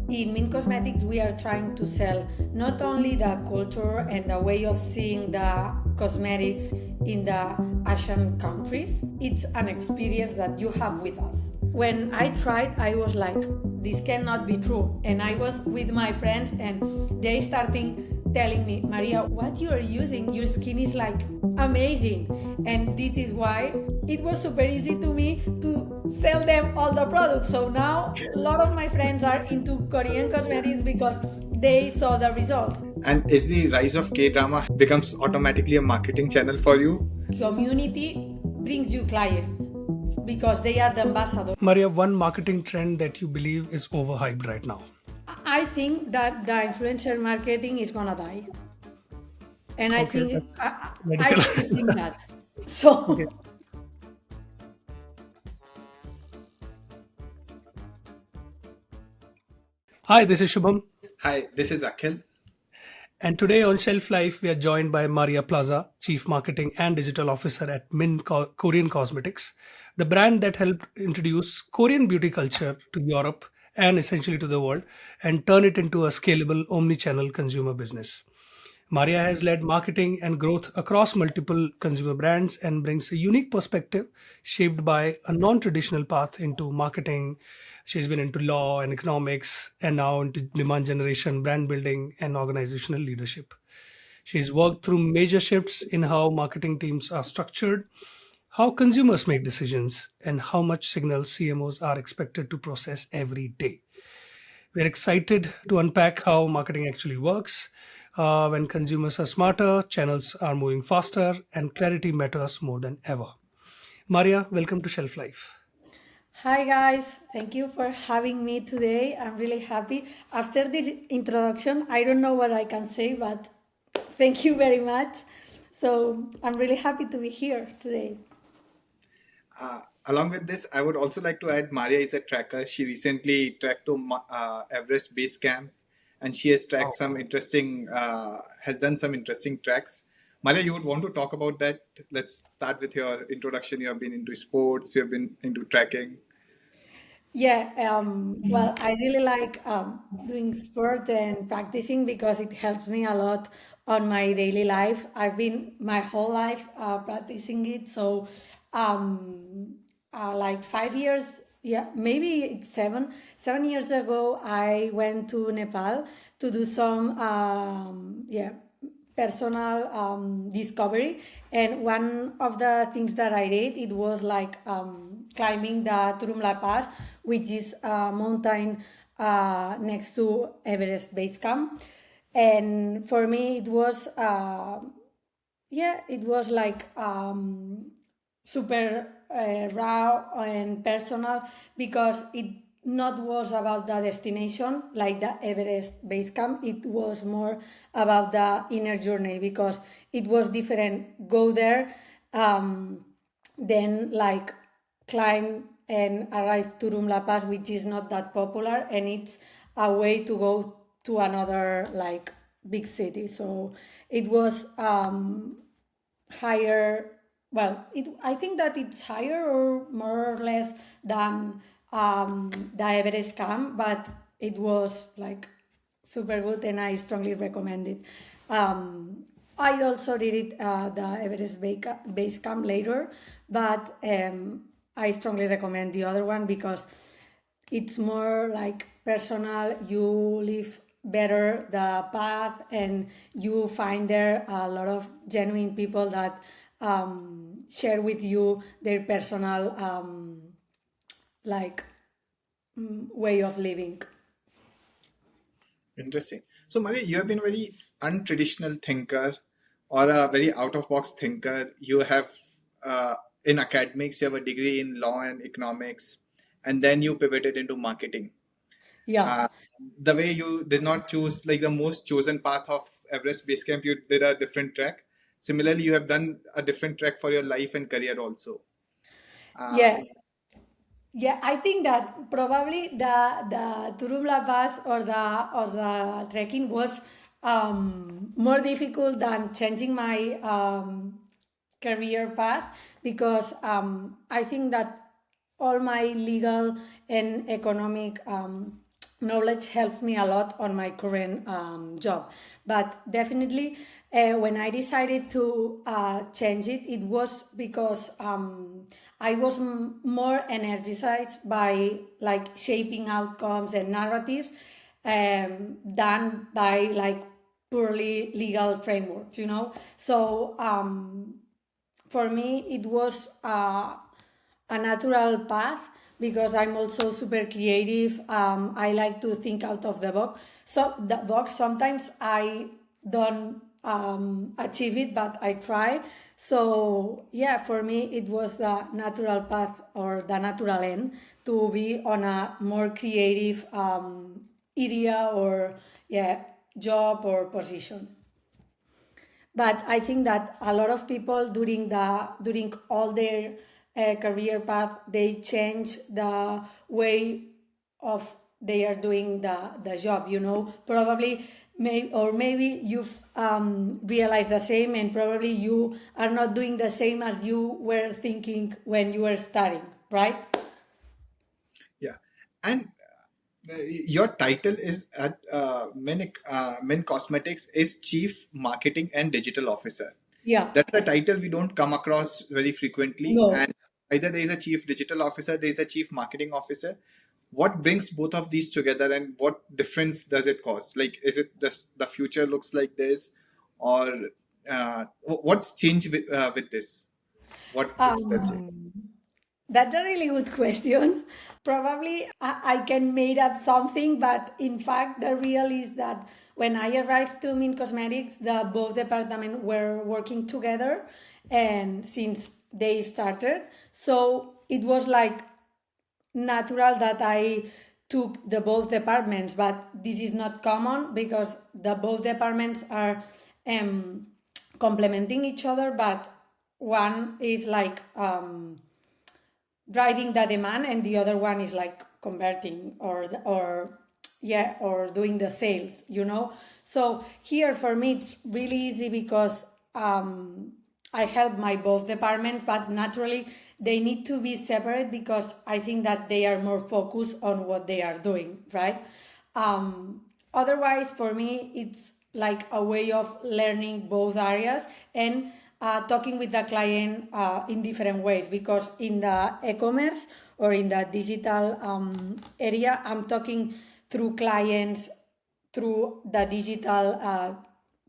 in MiiN Cosmetics, we are trying to sell not only the culture and the way of seeing the cosmetics in the Asian countries, it's an experience that you have with us. When I tried, I was like, this cannot be true. And I was with my friends and they started telling me, Maria, what you are using, your skin is like amazing. And this is why it was super easy to me to sell them all the products. So now a lot of my friends are into Korean cosmetics because they saw the results. And is the rise of K drama becomes automatically a marketing channel for you? Community brings you client because they are the ambassador. Maria, one marketing trend that you believe is overhyped right now. I think that the influencer marketing is gonna die, and I Okay, think that's I medical. really think that. So Okay. Hi, this is Shubham. Hi, this is Akhil. And today on Shelf Life, we are joined by Maria Plaza, Chief Marketing and Digital Officer at Korean Cosmetics, the brand that helped introduce Korean beauty culture to Europe and essentially to the world and turn it into a scalable omni-channel consumer business. Maria has led marketing and growth across multiple consumer brands and brings a unique perspective shaped by a non traditional path into marketing. She's been into law and economics and now into demand generation, brand building, and organizational leadership. She's worked through major shifts in how marketing teams are structured, how consumers make decisions, and how much signal CMOs are expected to process every day. We're excited to unpack how marketing actually works. When consumers are smarter, channels are moving faster, and clarity matters more than ever. Maria, welcome to Shelf Life. hi guys, thank you for having me today. I'm really happy. After this introduction, I don't know what I can say, but thank you very much. So I'm really happy to be here today. Along with this, I would also like to add Maria is a tracker. She recently tracked to Everest Base Camp, and she has tracked Wow. some interesting, has done some interesting tracks. Maria, you would want to talk about that? Let's start with your introduction. You have been into sports, you have been into tracking. Yeah, well, I really like doing sport and practicing because it helps me a lot on my daily life. I've been my whole life practicing it. So, like 5 years, yeah, maybe it's 7 years ago, I went to Nepal to do some, yeah, personal discovery, and one of the things that I did, it was like climbing the Turumla Pass, which is a mountain next to Everest Base Camp. And for me it was yeah, it was like super raw and personal because it not was about the destination like the Everest base camp. It was more about the inner journey because it was different. Go there, then like climb and arrive to Rumla Pass, which is not that popular, and it's a way to go to another like big city. So it was higher. Well, I think that it's higher or more or less than the Everest camp, but it was like super good, and I strongly recommend it. I also did it the Everest base camp later, but I strongly recommend the other one because it's more like personal. You live better the path, and you find there a lot of genuine people that share with you their personal like way of living. Interesting. So, Maria, you have been a very untraditional thinker or a very out of box thinker. You have, in academics, you have a degree in law and economics, and then you pivoted into marketing. Yeah. Uh, the way you did not choose like the most chosen path of Everest Base Camp, you did a different track. Similarly, you have done a different track for your life and career also. Uh, Yeah. Yeah, I think that probably the Turumla Pass or the trekking was more difficult than changing my career path because I think that all my legal and economic knowledge helped me a lot on my current job. But definitely, when I decided to change it, it was because I was more energized by like shaping outcomes and narratives than by like purely legal frameworks, you know. So for me, it was a natural path because I'm also super creative. I like to think out of the box. So the box sometimes I don't achieve it, but I try. So yeah, for me it was the natural path or the natural end to be on a more creative area or yeah job or position. But I think that a lot of people during all their career path, they change the way of they are doing the job, you know. Probably maybe you've realized the same, and probably you are not doing the same as you were thinking when you were starting, right? Yeah. And your title is at MiiN Cosmetics is Chief Marketing and Digital Officer. Yeah. That's a title we don't come across very frequently. No. And either there is a Chief Digital Officer, there is a Chief Marketing Officer. What brings both of these together, and what difference does it cause? Like, is it the future looks like this, or what's changed with this? What is the change? Um, That's a really good question. Probably I can make up something, but in fact, the real is that when I arrived to MiiN Cosmetics, the both departments were working together, and since they started, so it was like natural that I took the both departments. But this is not common because the both departments are um, complementing each other, but one is like driving the demand and the other one is like converting or yeah or doing the sales, you know. So here for me it's really easy because I help my both departments, but naturally they need to be separate because I think that they are more focused on what they are doing, right? Otherwise for me it's like a way of learning both areas and talking with the client in different ways, because in the e-commerce or in the digital area, I'm talking through clients through the digital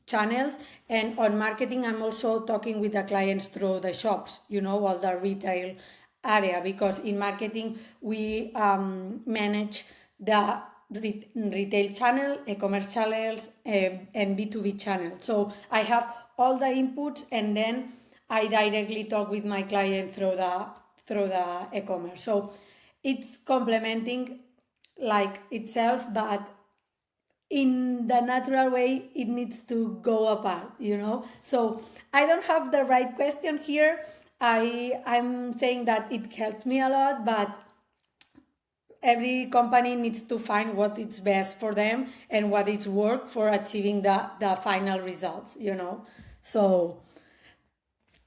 channels, and on marketing I'm also talking with the clients through the shops, you know, all the retail area, because in marketing we manage the retail channel, e-commerce channels, and B2B channel. So I have all the inputs, and then I directly talk with my client through the e-commerce. So it's complementing like itself, but in the natural way it needs to go apart, you know. So I don't have the right question here. I'm saying that it helped me a lot, but every company needs to find what is best for them and what is work for achieving the final results, you know. So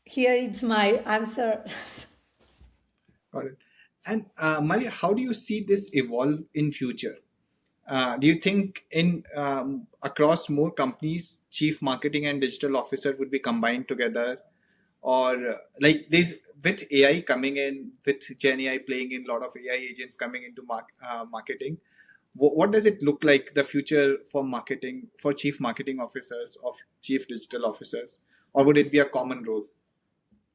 here it's my answer. Got it. And Maria, how do you see this evolve in future? Do you think in across more companies, chief marketing and digital officer would be combined together, or like this with AI coming in, with Gen AI playing in, a lot of AI agents coming into marketing? What does it look like the future for marketing, for chief marketing officers, of chief digital officers, or would it be a common role,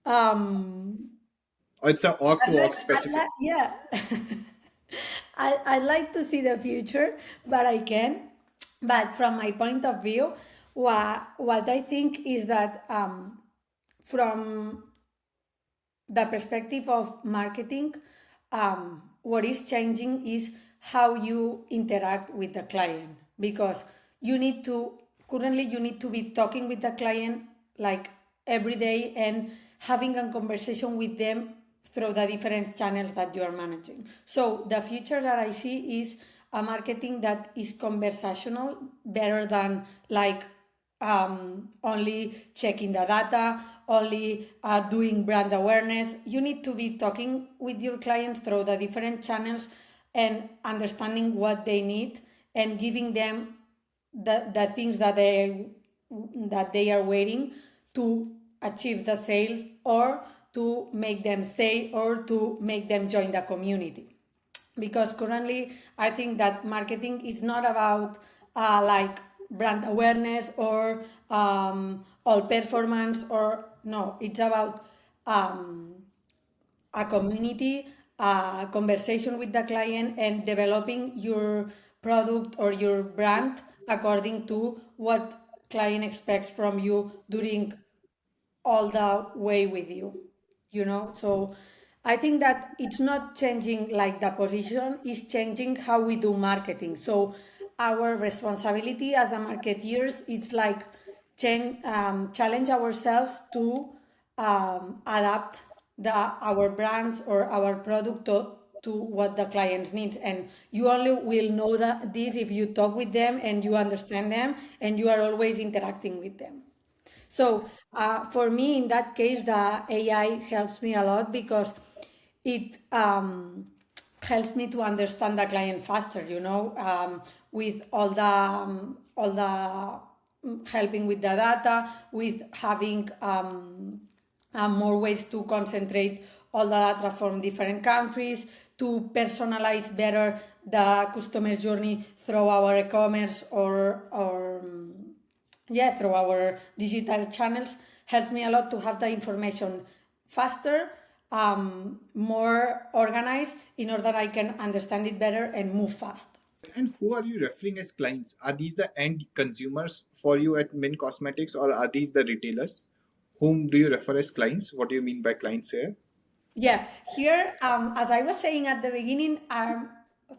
um or it's a org to org specific? yeah. I like to see the future, but I can. But from my point of view, what I think is that from the perspective of marketing, what is changing is how you interact with the client, because you need to currently you need to be talking with the client like every day and having a conversation with them through the different channels that you are managing. So the future that I see is a marketing that is conversational better than like only checking the data, only doing brand awareness. You need to be talking with your clients through the different channels and understanding what they need and giving them the things that they are waiting to achieve the sales, or to make them stay, or to make them join the community. Because currently I think that marketing is not about like brand awareness or all performance, or no, it's about a community, a conversation with the client, and developing your product or your brand according to what client expects from you during all the way with you. So I think that it's not changing like the position, is changing how we do marketing. So our responsibility as a marketeers, it's like challenge ourselves to adapt our brands or our product to what the clients need. And you only will know that this if you talk with them and you understand them and you are always interacting with them. So for me, in that case, the AI helps me a lot because it helps me to understand the client faster. With all the helping with the data, with having more ways to concentrate all the data from different countries, to personalize better the customer journey through our e-commerce or through our digital channels, helps me a lot to have the information faster, more organized, in order I can understand it better and move fast. And who are you referring as clients? Are these the end consumers for you at MiiN Cosmetics, or are these the retailers? Whom do you refer as clients? What do you mean by clients here? Yeah, here, as I was saying at the beginning,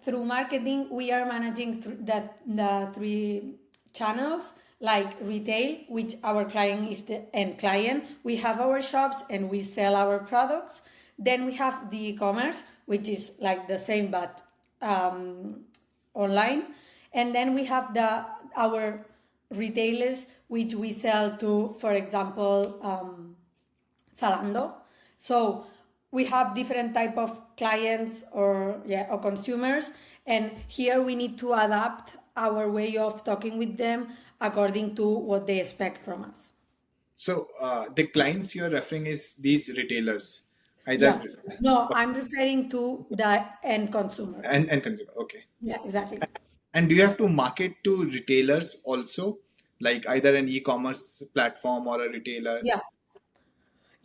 through marketing, we are managing the three channels, like retail, which our client is the end client. We have our shops and we sell our products. Then we have the e-commerce, which is like the same but online. And then we have our retailers, which we sell to, for example, Zalando. So we have different type of clients or consumers, and here we need to adapt our way of talking with them according to what they expect from us. So the clients you're referring is these retailers, Yeah. either No, I'm referring to the end consumer. and consumer. Okay. Yeah, exactly. And do you have to market to retailers also, like either an e-commerce platform or a retailer? Yeah.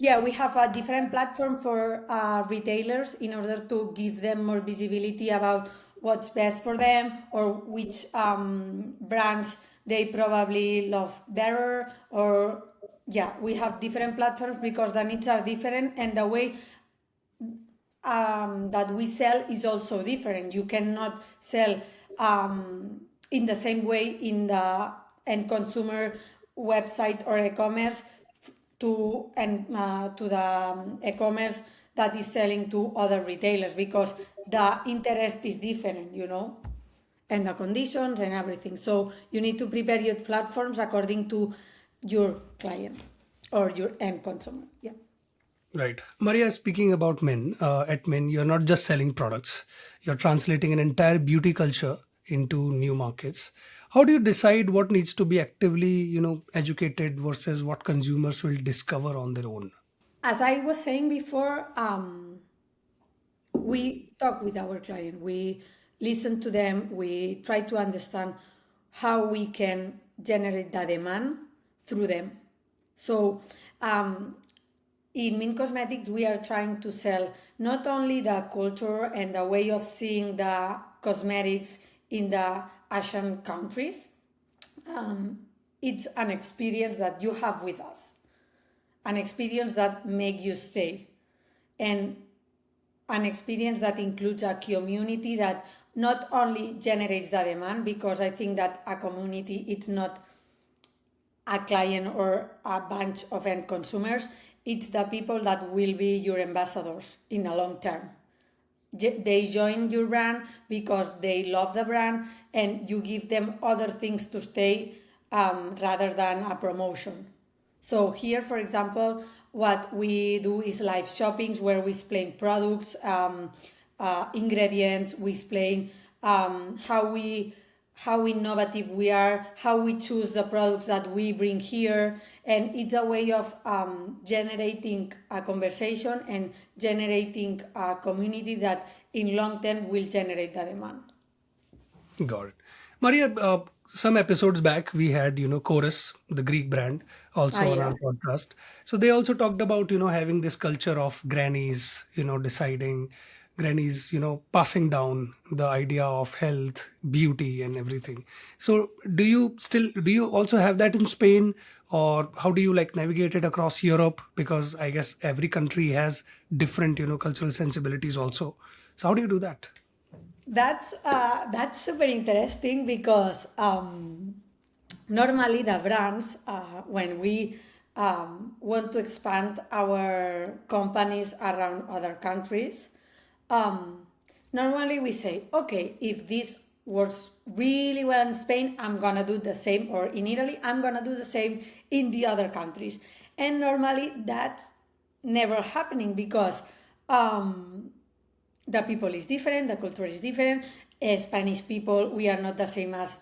Yeah, we have a different platform for retailers in order to give them more visibility about what's best for them, or which brands they probably love better. Or yeah, we have different platforms because the needs are different, and the way that we sell is also different. You cannot sell in the same way in the end consumer website or e-commerce to the e-commerce that is selling to other retailers, because the interest is different, and the conditions and everything. So you need to prepare your platforms according to your client or your end consumer. Yeah. Right. Maria, speaking about MiiN, at MiiN, you're not just selling products, you're translating an entire beauty culture into new markets. How do you decide what needs to be actively, educated versus what consumers will discover on their own? As I was saying before, we talk with our client, we listen to them, we try to understand how we can generate the demand through them. So in MiiN Cosmetics, we are trying to sell not only the culture and the way of seeing the cosmetics in the Asian countries. It's an experience that you have with us, an experience that makes you stay, and an experience that includes a community that not only generates the demand, because I think that a community, it's not a client or a bunch of end consumers, it's the people that will be your ambassadors in the long term. They join your brand because they love the brand, and you give them other things to stay rather than a promotion. So here, for example, what we do is live shoppings where we explain products, ingredients. We explain how how innovative we are, how we choose the products that we bring here. And it's a way of generating a conversation and generating a community that in long term will generate the demand. Got it. Maria, some episodes back, we had, Chorus, the Greek brand, also on Yeah. our podcast. So they also talked about, having this culture of grannies, deciding, grannies, passing down the idea of health, beauty, and everything. So do you also have that in Spain? Or how do you like navigate it across Europe? Because I guess every country has different, cultural sensibilities also. So how do you do that? That's super interesting because normally the brands, when we want to expand our companies around other countries, um, normally we say, okay, if this works really well in Spain, I'm gonna do the same, or in Italy, I'm gonna do the same in the other countries. And normally that's never happening because the people is different, the culture is different. Spanish people, we are not the same as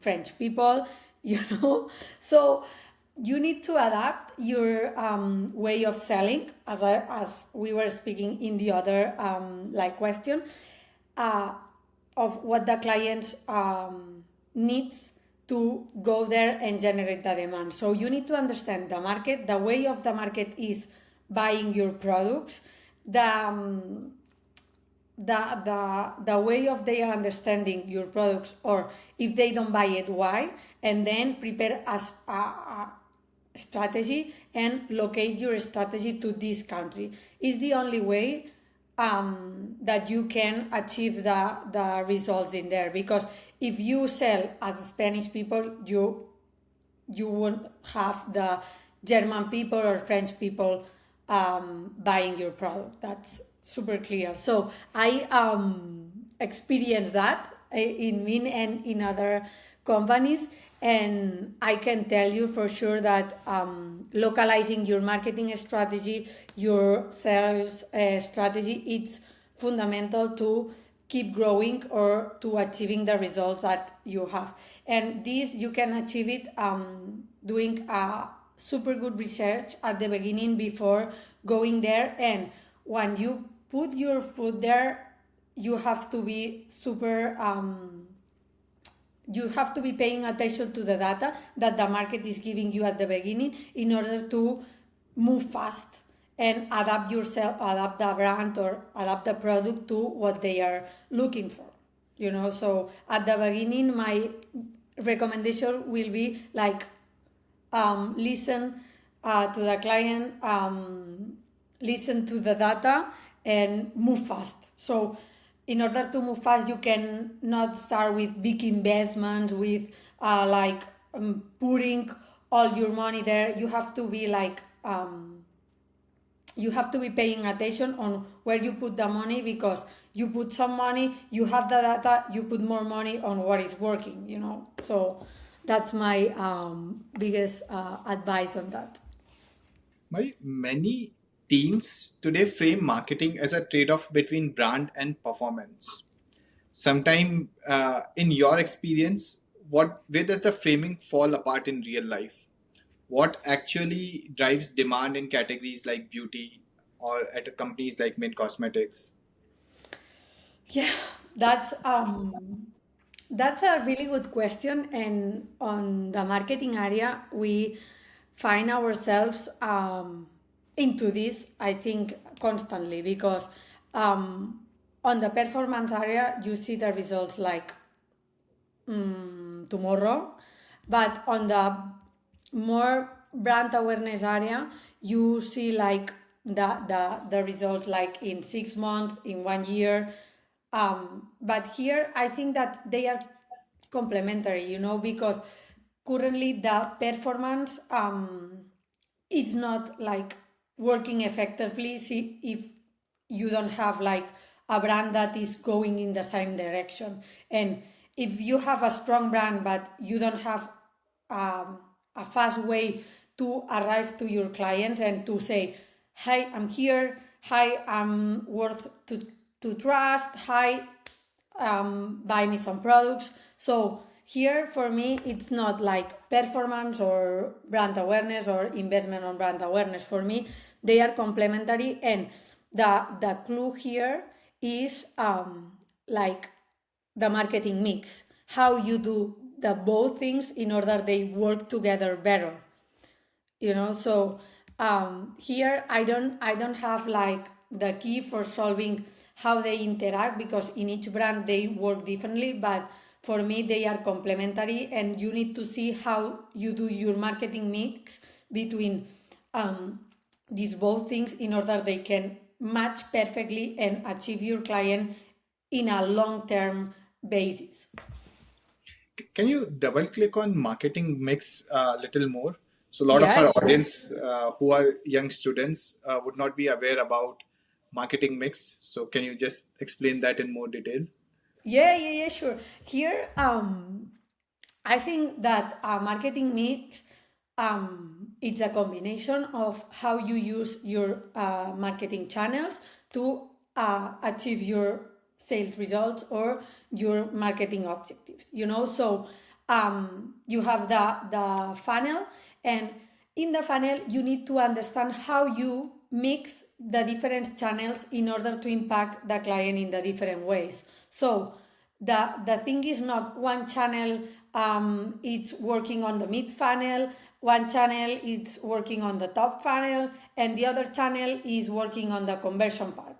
French people, you know. So you need to adapt your way of selling, as we were speaking in the other like question, uh, of what the client needs to go there and generate the demand. So you need to understand the market, the way of the market is buying your products, the the way of they are understanding your products, or if they don't buy it, why, and then prepare as a strategy and locate your strategy to this country. Is the only way that you can achieve the results in there, because if you sell as Spanish people, you won't have the German people or French people buying your product. That's super clear. So I experienced that in MiiN and in other companies, and I can tell you for sure that localizing your marketing strategy, your sales strategy, it's fundamental to keep growing or to achieving the results that you have. And this you can achieve it doing a super good research at the beginning before going there. And when you put your foot there, you have to be super you have to be paying attention to the data that the market is giving you at the beginning in order to move fast and adapt yourself, adapt the brand or adapt the product to what they are looking for. You know, so at the beginning, my recommendation will be like listen to the client, listen to the data, and move fast. So in order to move fast, you can not start with big investments, with putting all your money there. You have to be you have to be paying attention on where you put the money, because you put some money, you have the data, you put more money on what is working, you know. So that's my biggest advice on that. Many teams today frame marketing as a trade-off between brand and performance. Sometime, in your experience, where does the framing fall apart in real life? What actually drives demand in categories like beauty or at companies like MiiN Cosmetics? Yeah, that's a really good question. And on the marketing area, we find ourselves into this, I think, constantly, because on the performance area, you see the results like tomorrow, but on the more brand awareness area, you see like the results like in 6 months, in 1 year. But here I think that they are complementary, you know, because currently the performance is not like working effectively. See, if you don't have like a brand that is going in the same direction, and if you have a strong brand but you don't have a fast way to arrive to your clients and to say, hi, I'm here, hi, I'm worth to trust, hi, buy me some products. So here for me, it's not like performance or brand awareness or investment on brand awareness. For me, they are complementary, and the clue here is like the marketing mix, how you do the both things in order they work together better. So here I don't have like the key for solving how they interact, because in each brand they work differently, but for me they are complementary, and you need to see how you do your marketing mix between these both things in order they can match perfectly and achieve your client in a long-term basis. Can you double click on marketing mix a little more? So a lot of Yeah, our sure. audience who are young students would not be aware about marketing mix. So can you just explain that in more detail? Yeah, sure. Here, I think that marketing mix, it's a combination of how you use your marketing channels to achieve your sales results or your marketing objectives. So you have the funnel, and in the funnel you need to understand how you mix the different channels in order to impact the client in the different ways. So the thing is not one channel it's working on the mid funnel, one channel it's working on the top funnel, and the other channel is working on the conversion part.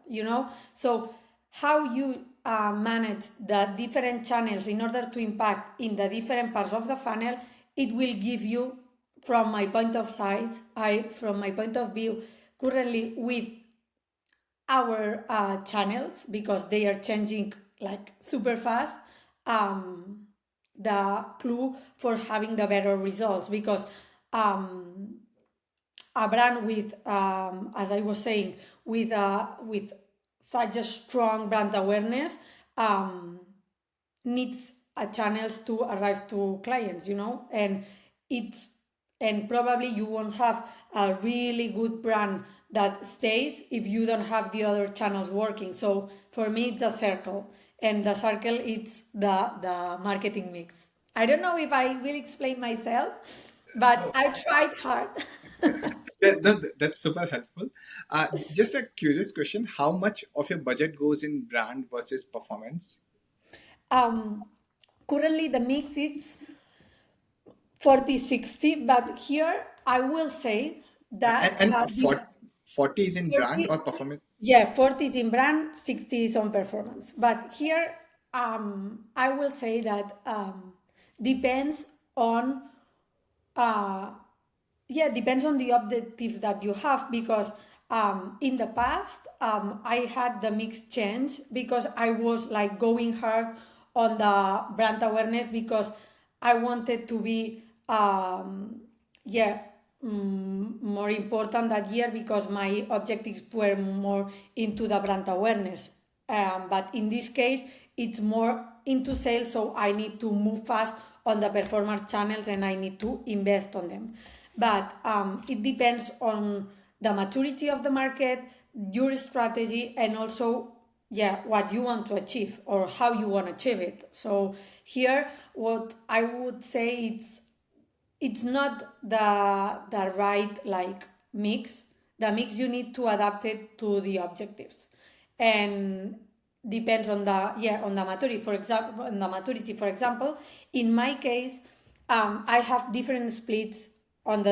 So how you manage the different channels in order to impact in the different parts of the funnel, it will give you, from my point of sight, from my point of view, currently with our channels, because they are changing like super fast, the clue for having the better results, because a brand with, as I was saying, with such a strong brand awareness needs a channels to arrive to clients, it's and probably you won't have a really good brand that stays if you don't have the other channels working. So for me, it's a circle, and the circle it's the marketing mix. I don't know if I will explain myself, but I tried hard. That's super helpful. Just a curious question: how much of your budget goes in brand versus performance? um, Currently the mix is 40-60, but here I will say that And the 40 is in brand 40, or performance? yeah, 40 is in brand, 60 is on performance. But here, I will say that depends on, uh, yeah, depends on the objective that you have, because in the past, I had the mix change because I was like going hard on the brand awareness, because I wanted to be, yeah, more important that year, because my objectives were more into the brand awareness. But in this case, it's more into sales, so I need to move fast on the performance channels and I need to invest on them. But it depends on the maturity of the market, your strategy, and also, yeah, what you want to achieve or how you want to achieve it. So here, what I would say, it's not the right like mix. The mix, you need to adapt it to the objectives, and depends on the maturity. For example, in my case, I have different splits on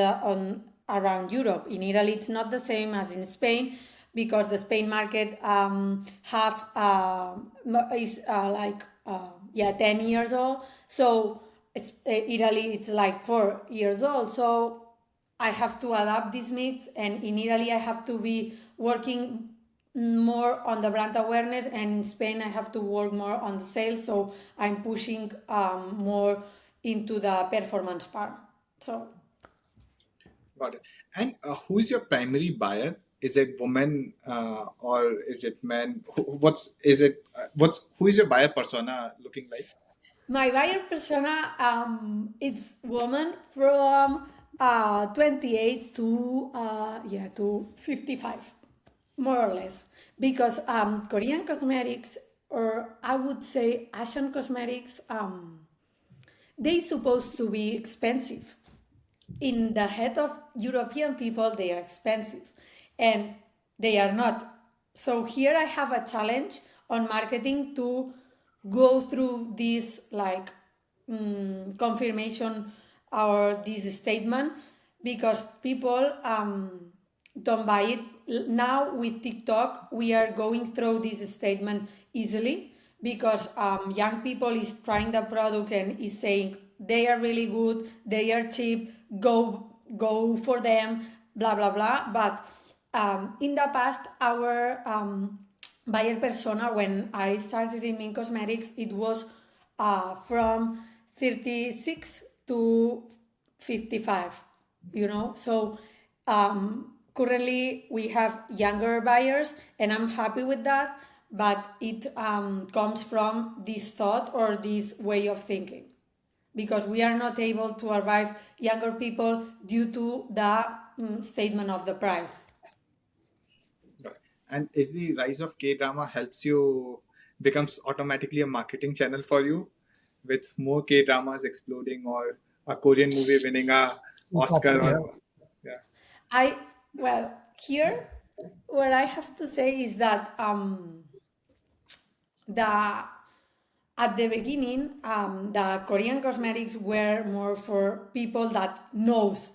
around Europe. In Italy, it's not the same as in Spain, because the Spain market have is like 10 years old. So Italy, it's like 4 years old. So I have to adapt this mix, and in Italy I have to be working more on the brand awareness, and in Spain I have to work more on the sales. So I'm pushing more into the performance part. So Got it. And who is your primary buyer? Is it women or is it men? What's is it? What's who is your buyer persona looking like? my buyer persona, it's woman from 28 to 55, more or less, because Korean cosmetics, or I would say Asian cosmetics, they supposed to be expensive. In the head of European people, they are expensive, and they are not. So here I have a challenge on marketing to go through this like confirmation or this statement, because people don't buy it. Now with TikTok, we are going through this statement easily, because young people is trying the product and is saying they are really good, they are cheap, go for them, blah blah blah. But in the past, our buyer persona, when I started in MiiN Cosmetics, it was from 36 to 55, So currently we have younger buyers, and I'm happy with that, but it comes from this thought or this way of thinking, because we are not able to arrive younger people due to the statement of the price. And is the rise of K-drama helps you becomes automatically a marketing channel for you, with more K-dramas exploding or a Korean movie winning a Oscar Yeah. or Well, here, what I have to say is that the at the beginning, the Korean cosmetics were more for people that knows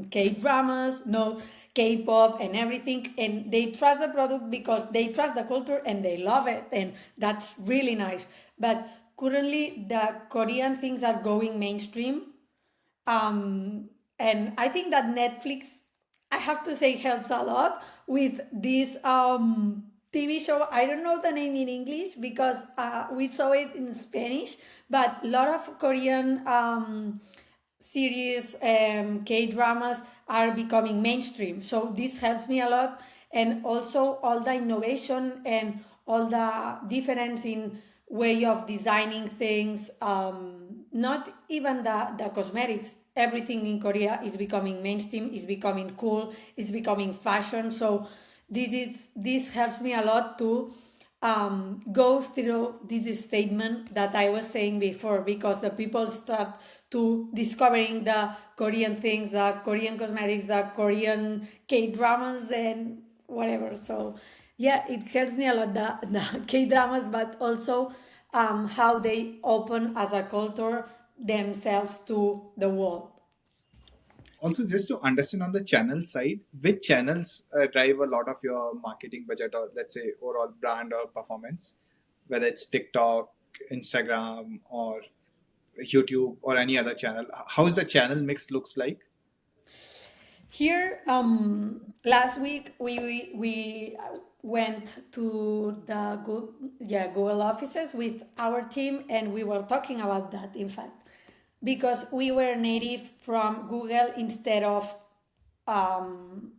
K-dramas, know K-pop and everything, and they trust the product because they trust the culture and they love it, and that's really nice. But currently, the Korean things are going mainstream, and I think that Netflix, I have to say, helps a lot with this TV show. I don't know the name in English because we saw it in Spanish, but a lot of Korean series, K dramas are becoming mainstream. So this helps me a lot. And also all the innovation and all the difference in way of designing things, not even the cosmetics, everything in Korea is becoming mainstream, is becoming cool, is becoming fashion. So this helps me a lot to go through this statement that I was saying before, because the people start to discovering the Korean things, the Korean cosmetics, the Korean K dramas, and whatever. So yeah, it helps me a lot, the K dramas, but also how they open as a culture themselves to the world. also just to understand on the channel side, which channels drive a lot of your marketing budget, or let's say overall brand or performance, whether it's TikTok, Instagram, or YouTube, or any other channel. How's the channel mix looks like? Here, last week we went to the Google offices with our team, and we were talking about that. In fact, because we were native from Google instead of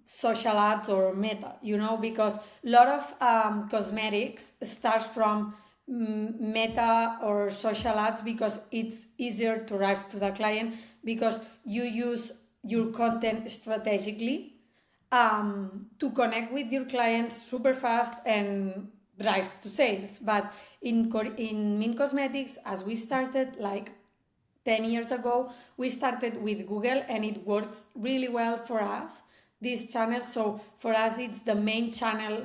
social ads or Meta, because a lot of cosmetics starts from Meta or social ads, because it's easier to drive to the client, because you use your content strategically to connect with your clients super fast and drive to sales. But in MiiN Cosmetics, as we started like 10 years ago, we started with Google, and it works really well for us, this channel. So for us, it's the main channel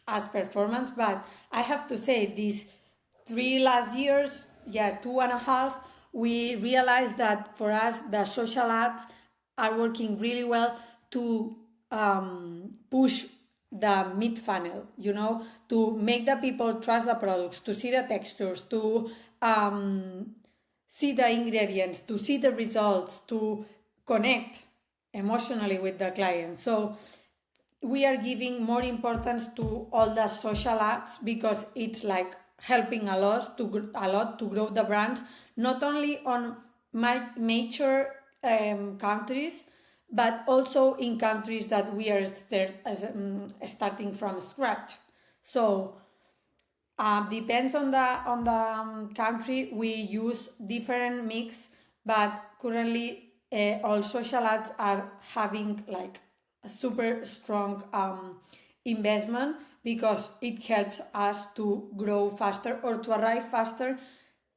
as performance. But I have to say, these 3 last years, 2.5, we realized that for us, the social ads are working really well to push the mid funnel, to make the people trust the products, to see the textures, to see the ingredients, to see the results, to connect emotionally with the client. So we are giving more importance to all the social ads, because it's like helping a lot to grow the brands, not only on major countries, but also in countries that we are starting from scratch. So depends on the country. We use different mix, but currently all social ads are having like a super strong investment, because it helps us to grow faster or to arrive faster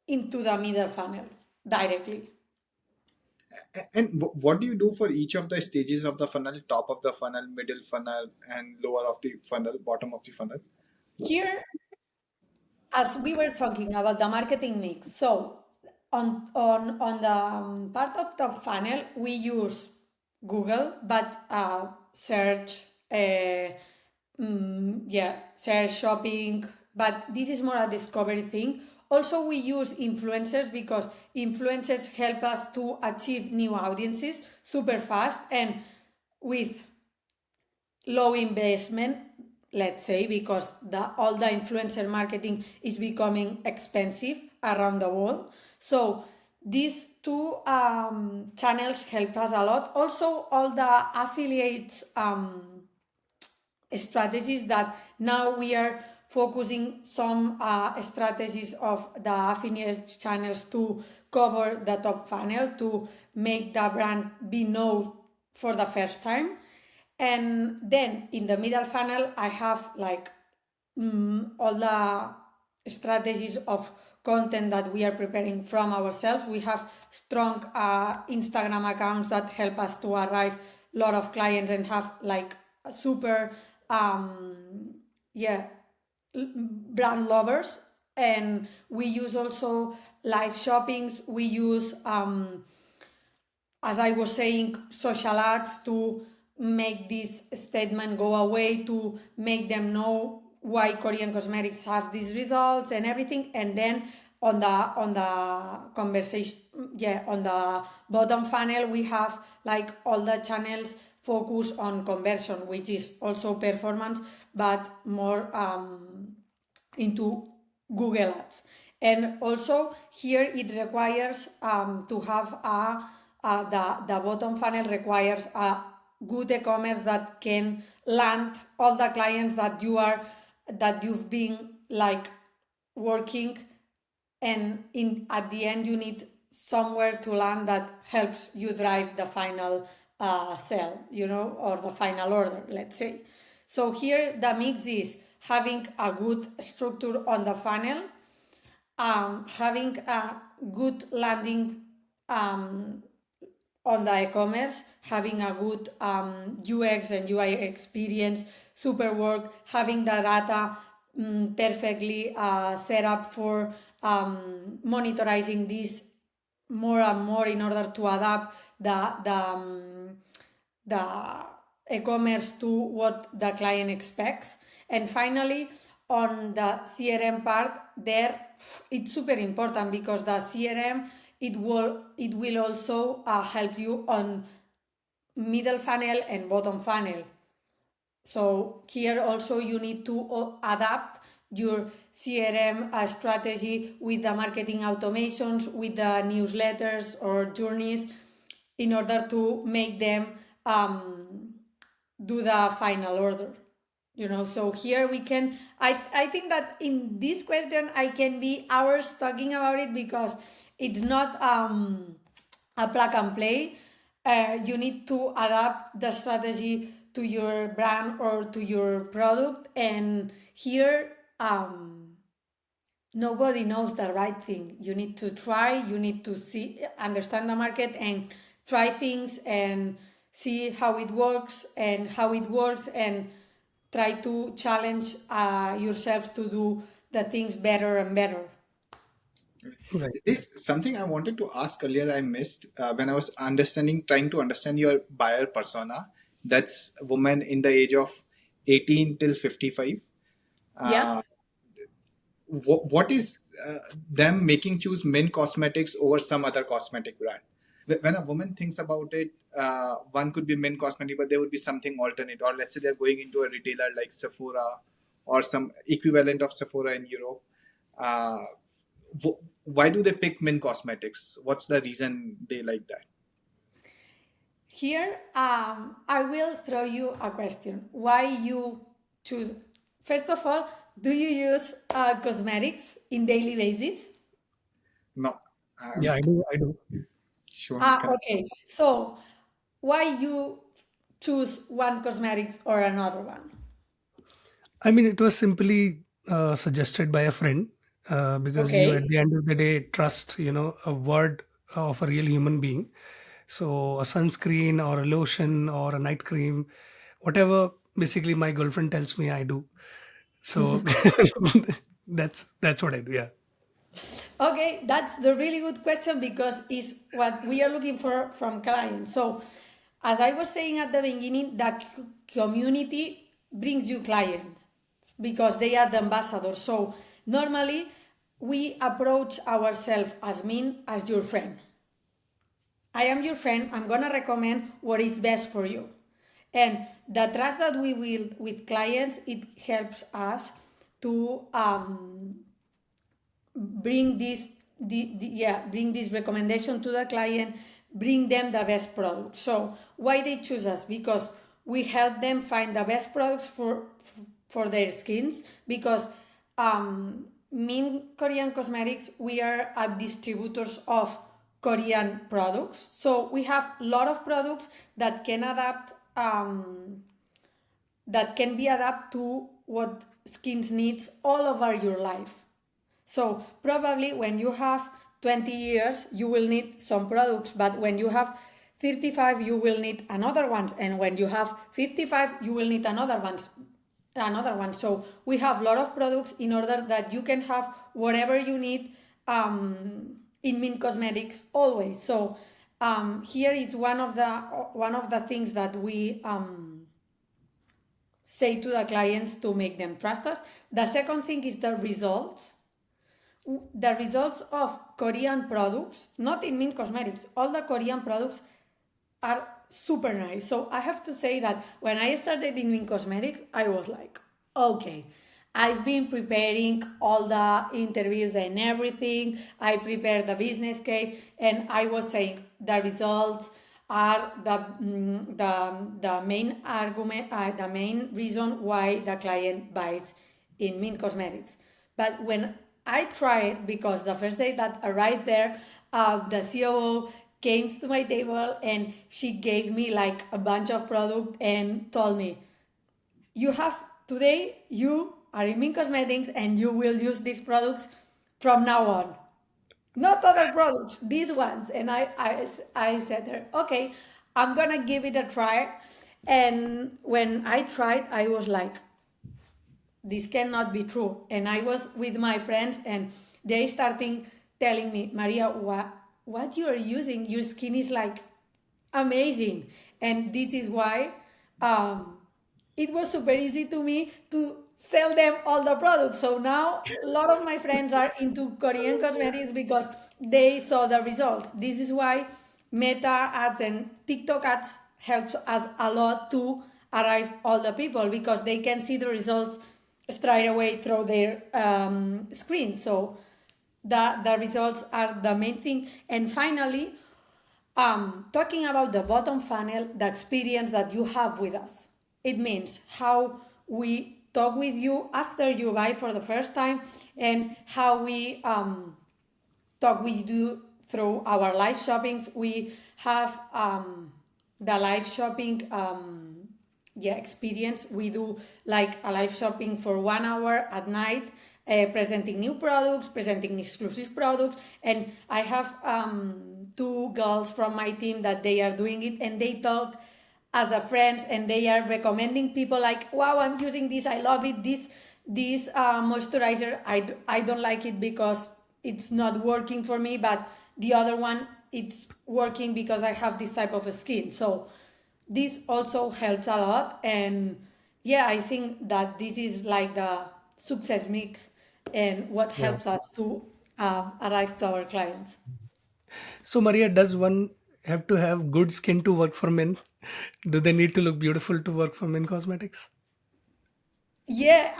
into the middle funnel, directly. And what do you do for each of the stages of the funnel? Top of the funnel, middle funnel, and lower of the funnel, bottom of the funnel? Here, as we were talking about the marketing mix, so on the part of the funnel, we use Google, but search, search shopping, but this is more a discovery thing. Also, we use influencers because influencers help us to achieve new audiences super fast and with low investment, let's say, because all the influencer marketing is becoming expensive around the world. So these two channels help us a lot. Also, all the affiliates strategies that now we are focusing some strategies of the affiliate channels to cover the top funnel to make the brand be known for the first time. And then in the middle funnel, I have like all the strategies of content that we are preparing from ourselves. We have strong Instagram accounts that help us to arrive a lot of clients and have like a super brand lovers. And we use also live shoppings. We use as I was saying, social ads to make this statement go away, to make them know why Korean cosmetics have these results and everything. And then on the conversation, on the bottom funnel, we have like all the channels focus on conversion, which is also performance, but more into Google Ads. And also here it requires to have the bottom funnel requires a good e-commerce that can land all the clients that you've been like working, and at the end you need somewhere to land that helps you drive the final sale, or the final order, let's say. So here the mix is having a good structure on the funnel, having a good landing on the e-commerce, having a good UX and UI experience, super work, having the data perfectly set up for monitoring this more and more in order to adapt the e-commerce to what the client expects. And finally, on the CRM part, there it's super important because the CRM it will also help you on middle funnel and bottom funnel. So here also you need to adapt your CRM strategy with the marketing automations, with the newsletters or journeys, in order to make them do the final order. So here we can, I think that in this question I can be hours talking about it because it's not a plug and play. You need to adapt the strategy to your brand or to your product, and here nobody knows the right thing. You need to try, you need to understand the market and try things and see how it works and try to challenge yourself to do the things better and better. Right. This something I wanted to ask earlier. I missed when I was trying to understand your buyer persona. That's women in the age of 18 till 55. Yeah. What is them making choose MiiN Cosmetics over some other cosmetic brand? When a woman thinks about it, one could be MiiN Cosmetic, but there would be something alternate. Or let's say they're going into a retailer like Sephora or some equivalent of Sephora in Europe. Why do they pick MiiN Cosmetics? What's the reason they like that? Here, I will throw you a question. Why you choose? First of all, do you use cosmetics in daily basis? No. Yeah, I do. Sure. Okay. So, why you choose one cosmetics or another one? I mean, it was simply suggested by a friend because you, Okay. at the end of the day, trust, a word of a real human being. So a sunscreen or a lotion or a night cream, whatever basically my girlfriend tells me, I do. So that's what I do. Yeah. Okay, that's the really good question because it's what we are looking for from clients. So, as I was saying at the beginning, the community brings you clients because they are the ambassadors. So, normally we approach ourselves as MiiN as your friend. I am your friend. I'm gonna recommend what is best for you. And the trust that we build with clients, it helps us to bring bring this recommendation to the client, bring them the best product. So why they choose us? Because we help them find the best products for their skins. Because MiiN Korean Cosmetics, we are distributors of Korean products, so we have a lot of products that can adapt that can be adapted to what skins needs all over your life. So probably when you have 20 years, you will need some products, but when you have 35, you will need another ones, and when you have 55, you will need another one. So we have a lot of products in order that you can have whatever you need in MiiN Cosmetics always. So here is one of the things that we say to the clients to make them trust us. The second thing is the results. The results of Korean products, not in MiiN Cosmetics, all the Korean products are super nice. So I have to say that when I started in MiiN Cosmetics, I was like, okay, I've been preparing all the interviews and everything. I prepared the business case, and I was saying the results are the main argument, the main reason why the client buys in MiiN Cosmetics. But when I tried, because the first day that I arrived there, the COO came to my table and she gave me like a bunch of product and told me, you are in MiiN Cosmetics and you will use these products from now on. Not other products, these ones. And I said there, okay, I'm gonna give it a try. And when I tried, I was like, this cannot be true. And I was with my friends and they started telling me, Maria, what you are using, your skin is like amazing. And this is why it was super easy to me to sell them all the products. So now a lot of my friends are into Korean cosmetics because they saw the results. This is why Meta ads and TikTok ads helps us a lot to arrive all the people, because they can see the results straight away through their screen. So the results are the main thing. And finally, talking about the bottom funnel, the experience that you have with us. It means how we talk with you after you buy for the first time, and how we talk with you through our live shoppings. We have the live shopping experience. We do like a live shopping for 1 hour at night, presenting new products, presenting exclusive products. And I have two girls from my team that they are doing it, and they talk as a friends, and they are recommending people like, wow, I'm using this, I love it, this moisturizer, I don't like it because it's not working for me, but the other one, it's working because I have this type of skin. So this also helps a lot. And yeah, I think that this is like the success mix and what Yeah. helps us to arrive to our clients. So Maria, does one have to have good skin to work for men? Do they need to look beautiful to work for MiiN Cosmetics? Yeah,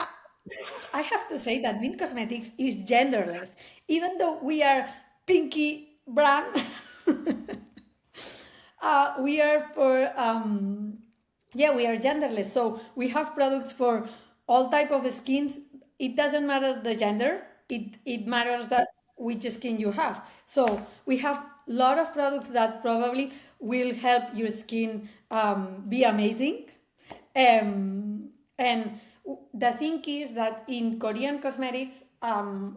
I have to say that MiiN Cosmetics is genderless. Even though we are pinky brand, we are we are genderless. So we have products for all type of skins. It doesn't matter the gender. It matters that which skin you have. So we have a lot of products that probably will help your skin be amazing. And the thing is that in Korean cosmetics,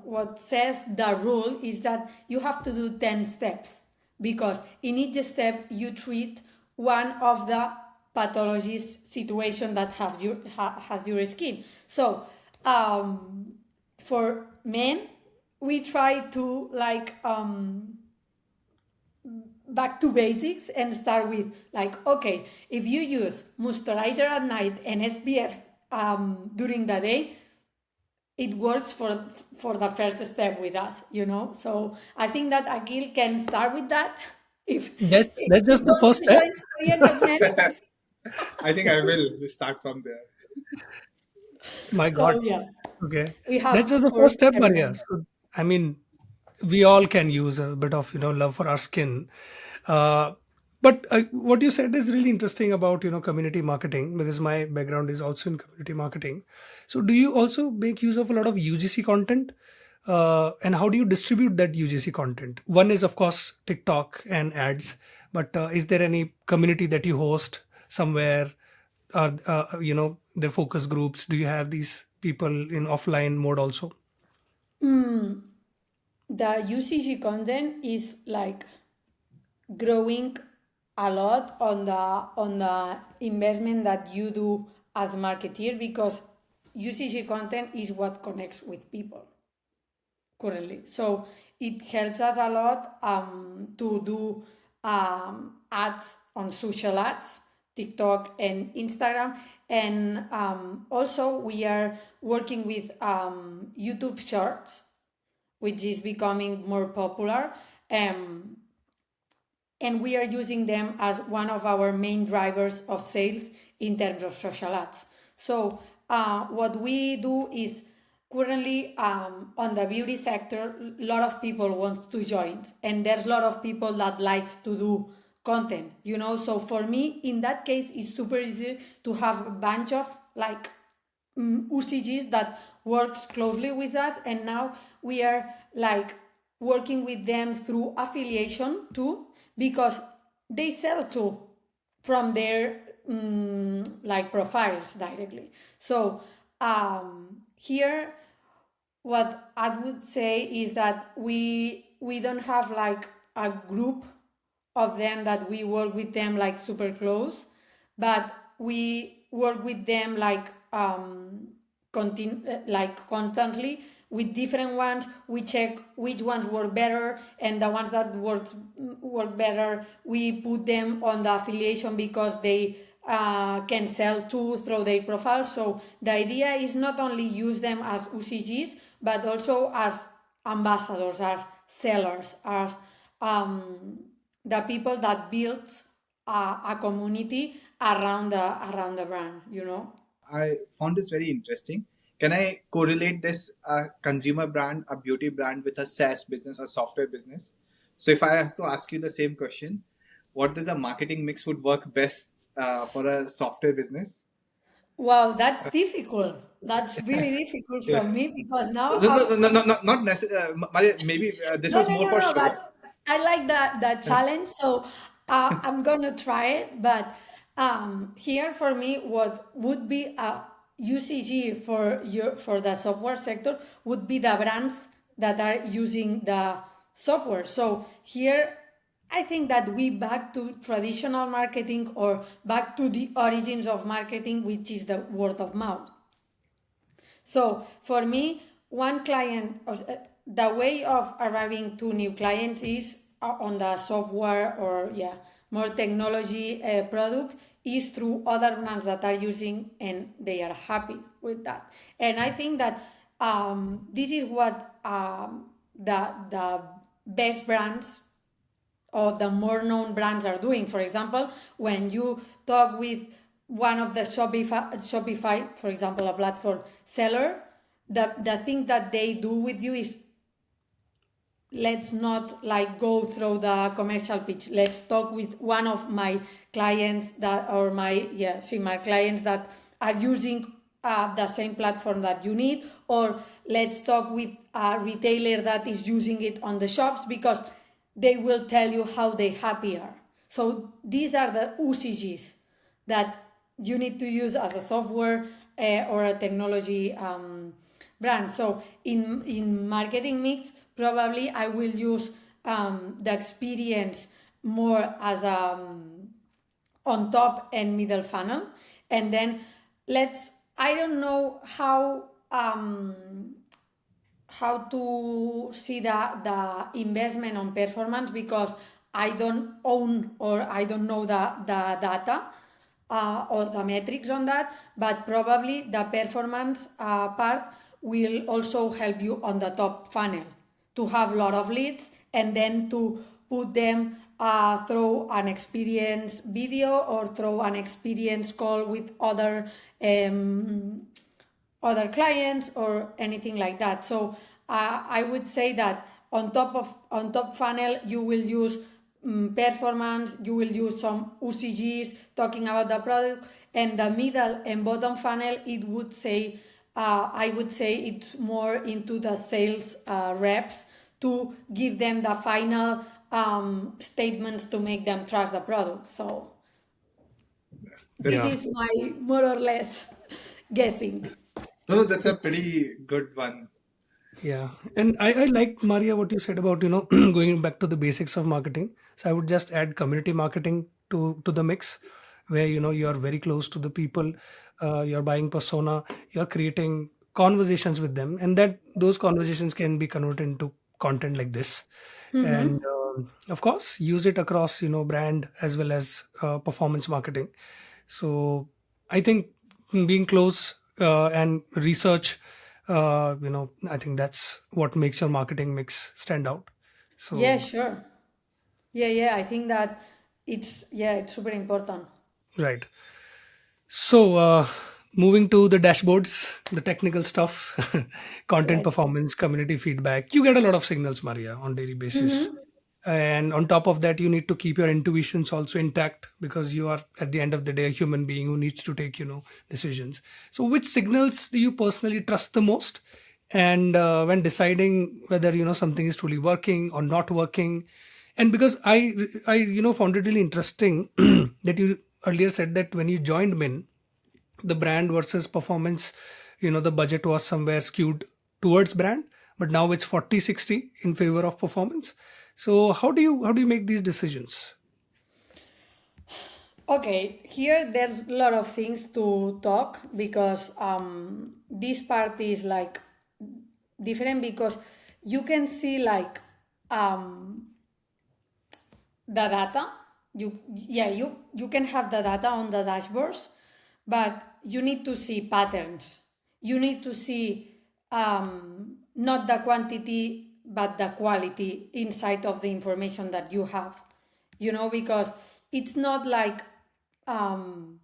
what says the rule is that you have to do 10 steps because in each step you treat one of the pathologies situation that has your skin. So for men, we try to like back to basics and start with like, okay, if you use moisturizer at night and SPF during the day, it works for the first step with us, you know. So I think that Akil can start with that. If That's he just the wants first to step. join Korean as men. I think I will start from there. My God. So yeah, Okay. we That's have just the for first step, Maria. everyone. So, I mean, we all can use a bit of, love for our skin. Uh, but what you said is really interesting about, community marketing, because my background is also in community marketing. So do you also make use of a lot of UGC content? And how do you distribute that UGC content? One is, of course, TikTok and ads, but is there any community that you host somewhere? Or, the focus groups? Do you have these people in offline mode also? The UCG content is like growing a lot on the investment that you do as marketeer, because UCG content is what connects with people currently. So it helps us a lot to do ads on social ads, TikTok and Instagram. And also we are working with YouTube Shorts, which is becoming more popular. Um, and we are using them as one of our main drivers of sales in terms of social ads. So what we do is currently on the beauty sector, a lot of people want to join, and there's a lot of people that likes to do content, you know. So for me, in that case, it's super easy to have a bunch of like UCGs that works closely with us, and now we are like working with them through affiliation too, because they sell too from their like profiles directly. So here what I would say is that we don't have like a group of them that we work with them like super close, but we work with them like like constantly with different ones. We check which ones work better, and the ones that work better, we put them on the affiliation because they can sell too through their profile. So the idea is not only use them as UCGs, but also as ambassadors, as sellers, as the people that build a community around the brand, you know. I found this very interesting. Can I correlate this consumer brand, a beauty brand, with a SaaS business, a software business? So if I have to ask you the same question, what does a marketing mix would work best for a software business? Wow, that's difficult. That's really difficult Yeah. for me because now No, not necessarily. Maybe this was more for no, show. but I like that challenge, so I'm gonna try it. But here for me, what would be a UCG for the software sector would be the brands that are using the software. So here, I think that we back to traditional marketing or back to the origins of marketing, which is the word of mouth. So for me, one client, the way of arriving to new clients is on the software or yeah, more technology product is through other brands that are using and they are happy with that. And I think that this is what the best brands or the more known brands are doing. For example, when you talk with one of the Shopify, for example, a platform seller, the thing that they do with you is, let's not like go through the commercial pitch. Let's talk with one of my clients that, or my clients that are using the same platform that you need, or let's talk with a retailer that is using it on the shops, because they will tell you how they happy are. So these are the UCGs that you need to use as a software or a technology brand. So in marketing mix, probably I will use the experience more as on top and middle funnel, and then I don't know how to see the investment on performance, because I don't own or I don't know the data or the metrics on that, but probably the performance part will also help you on the top funnel to have a lot of leads, and then to put them through an experience video or through an experience call with other clients or anything like that. So I would say that on top funnel you will use performance, you will use some UCGs talking about the product, and the middle and bottom funnel, I would say it's more into the sales reps to give them the final statements to make them trust the product. So this Yeah. is my more or less guessing. No, that's a pretty good one. Yeah, and I like Maria what you said about going back to the basics of marketing. So I would just add community marketing to the mix, where you are very close to the people, your buying persona, you're creating conversations with them, and that those conversations can be converted into content like this, and of course use it across brand as well as performance marketing. So I think being close and research, I think that's what makes your marketing mix stand out. Yeah, So, sure. Yeah. I think that it's super important. right. So, moving to the dashboards, the technical stuff, content Right. performance, community feedback, you get a lot of signals, Maria, on daily basis. And on top of that, you need to keep your intuitions also intact, because you are at the end of the day a human being who needs to take decisions. So which signals do you personally trust the most, and when deciding whether something is truly working or not working? And because I found it really interesting that you earlier said that when you joined Min, the brand versus performance, the budget was somewhere skewed towards brand, but now it's 40-60 in favor of performance. So how do you make these decisions? Okay, here there's a lot of things to talk, because this part is like different, because you can see like um, the data. You can have the data on the dashboards, but you need to see patterns. You need to see not the quantity but the quality inside of the information that you have, because it's not like um,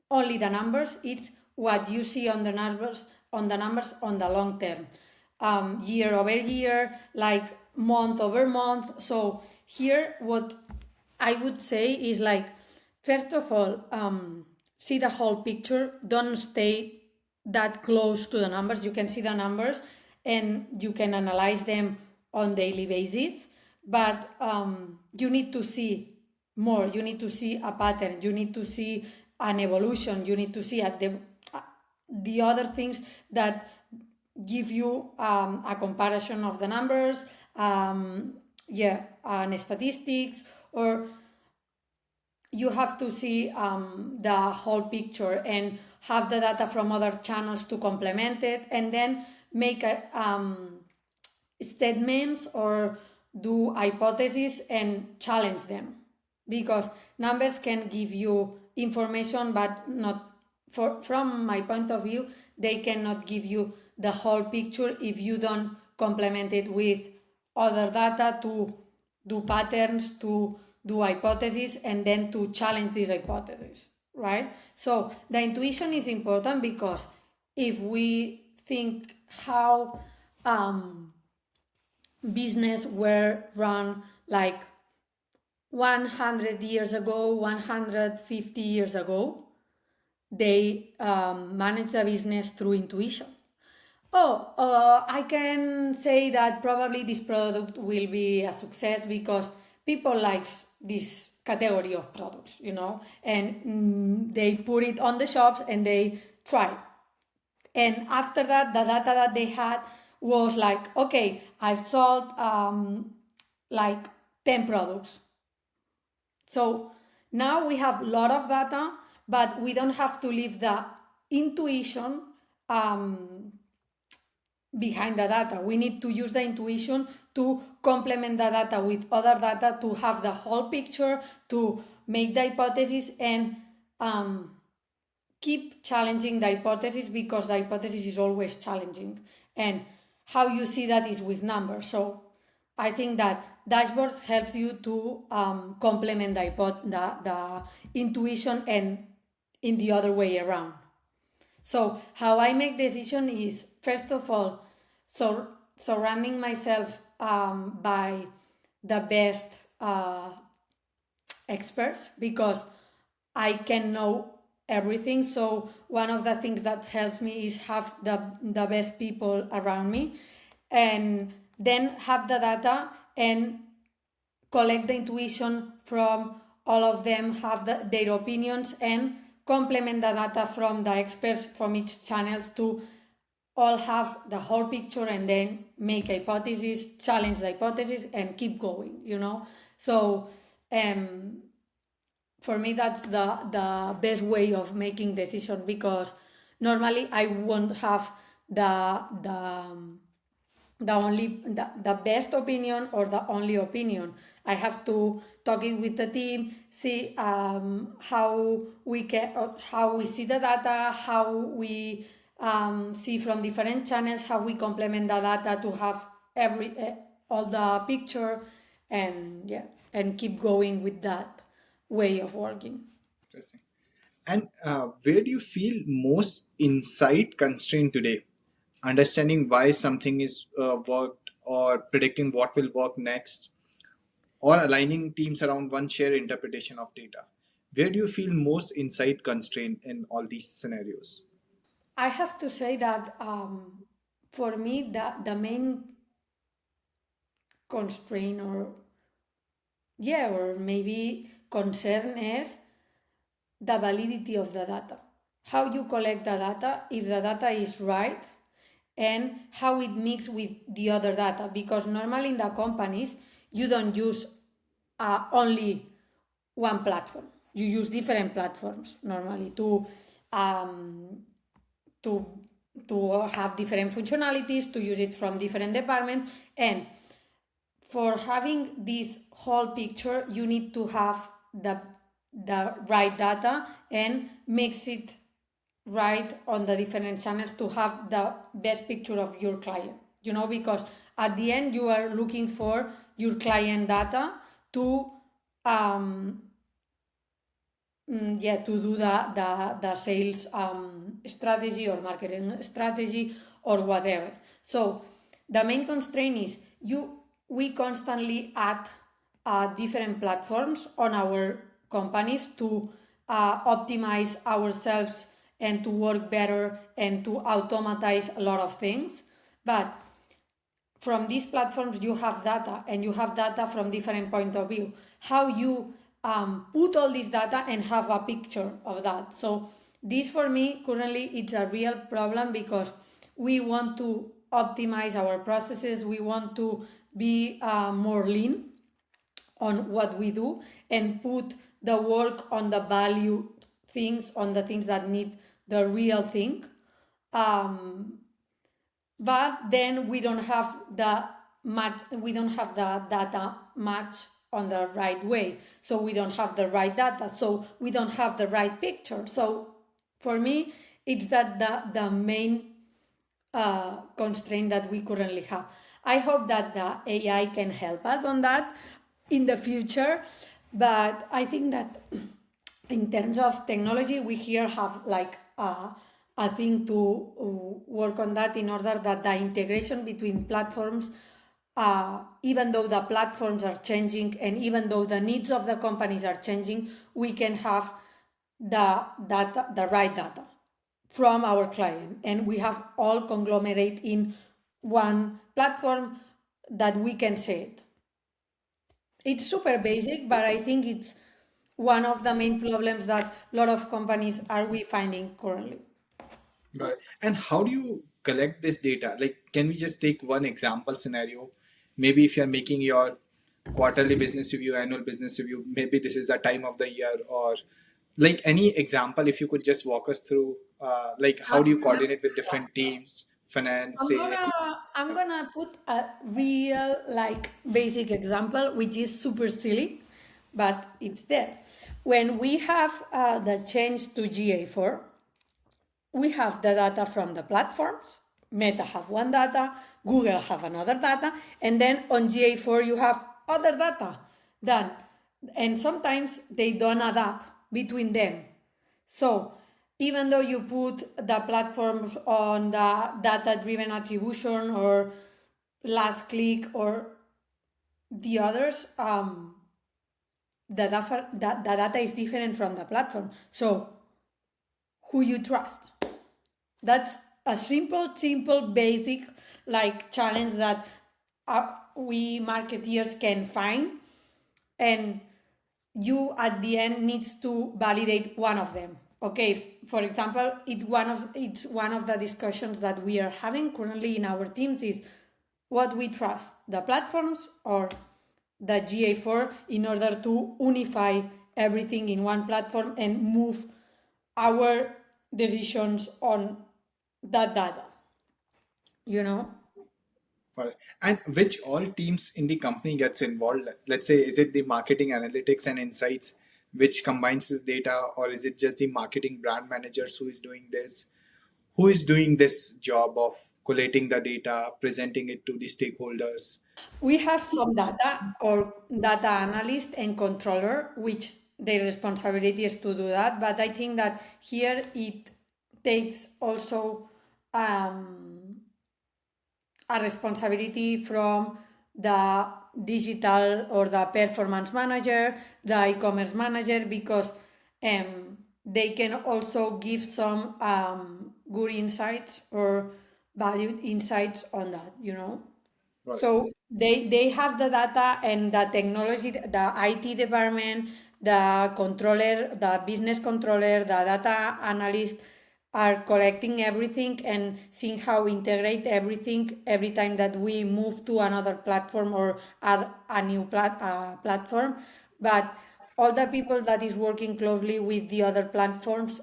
only the numbers, it's what you see on the numbers, on the long term, year over year, like month over month. So here what I would say is like, first of all, see the whole picture. Don't stay that close to the numbers. You can see the numbers and you can analyze them on daily basis, but you need to see more. You need to see a pattern. You need to see an evolution. You need to see the other things that give you a comparison of the numbers, and statistics, or you have to see the whole picture and have the data from other channels to complement it, and then make statements or do hypotheses and challenge them, because numbers can give you information, but not from my point of view, they cannot give you the whole picture if you don't complement it with other data to do patterns, to do hypotheses, and then to challenge these hypotheses, right? So the intuition is important, because if we think how business were run like 100 years ago, 150 years ago, they manage the business through intuition. I can say that probably this product will be a success because people like this category of products, and they put it on the shops and they try. And after that, the data that they had was like, okay, I've sold like 10 products. So now we have a lot of data, but we don't have to leave the intuition behind the data. We need to use the intuition to complement the data with other data to have the whole picture, to make the hypothesis and keep challenging the hypothesis, because the hypothesis is always challenging. And how you see that is with numbers. So I think that dashboards help you to complement the intuition and in the other way around. So how I make decision is, first of all, surrounding myself by the best experts, because I can know everything. So one of the things that helps me is have the best people around me, and then have the data and collect the intuition from all of them, have their opinions, and complement the data from the experts from each channels to all have the whole picture, and then make hypotheses, challenge the hypothesis, and keep going, So for me, that's the best way of making decision, because normally I won't have the best opinion or the only opinion. I have to talk it with the team, see how we see the data, how we see from different channels, how we complement the data to have all the picture, and and keep going with that way of working. Interesting. And where do you feel most insight constrained today? Understanding why something is worked, or predicting what will work next, or aligning teams around one shared interpretation of data. Where do you feel most insight constrained in all these scenarios? I have to say that for me, the main constraint, or maybe concern, is the validity of the data. How you collect the data, if the data is right, and how it mixes with the other data. Because normally in the companies, you don't use only one platform. You use different platforms normally um, to to have different functionalities, to use it from different departments. And for having this whole picture, you need to have the right data and mix it right on the different channels to have the best picture of your client, because at the end you are looking for your client data to to do the sales strategy or marketing strategy or whatever. So the main constraint is we constantly add different platforms on our companies to optimize ourselves and to work better and to automatize a lot of things. But from these platforms you have data, and you have data from different point of view. How you put all this data and have a picture of that. So this, for me, currently it's a real problem, because we want to optimize our processes, we want to be more lean on what we do, and put the work on the value things, on the things that need the real thing. But then we don't have the data match on the right way, so we don't have the right data, so we don't have the right picture. So for me, it's that the main constraint that we currently have. I hope that the AI can help us on that in the future, but I think that in terms of technology, we here have like a thing to work on that, in order that the integration between platforms, even though the platforms are changing and even though the needs of the companies are changing, we can have the right data from our client, and we have all conglomerate in one platform that we can see it. It's super basic, but I think it's one of the main problems that a lot of companies are we finding currently. Got it. And how do you collect this data? Like, can we just take one example scenario? Maybe if you're making your quarterly business review, annual business review. Maybe this is the time of the year, or like any example, if you could just walk us through, like how do you coordinate with different teams, finance, sales? I'm gonna put a real like basic example, which is super silly, but it's there. When we have the change to GA4, we have the data from the platforms. Meta have one data, Google have another data, and then on GA4 you have other data done. And sometimes they don't add up between them. So even though you put the platforms on the data-driven attribution or last click or the others, the data is different from the platform. So who you trust? That's a simple, basic like challenge that we marketeers can find, and you at the end needs to validate one of them. Okay, for example, it's one of the discussions that we are having currently in our teams is what we trust, the platforms or the GA4, in order to unify everything in one platform and move our decisions on that data, you know? Right. And which all teams in the company gets involved? Let's say, is it the marketing analytics and insights which combines this data, or is it just the marketing brand managers who is doing this? Who is doing this job of collating the data, presenting it to the stakeholders? We have some data or data analyst and controller, which their responsibility is to do that. But I think that here it takes also a responsibility from the digital or the performance manager, the e-commerce manager, because they can also give some good insights or valued insights on that, you know? Right. So they have the data and the technology, the IT department, the controller, the business controller, the data analyst are collecting everything and seeing how integrate everything every time that we move to another platform or add a new platform. But all the people that is working closely with the other platforms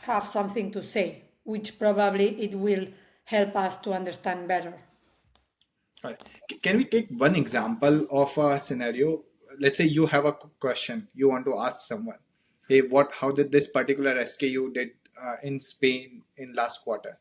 have something to say, which probably it will help us to understand better. Right. Can we take one example of a scenario? Let's say you have a question you want to ask someone. Hey, how did this particular SKU did in Spain in last quarter?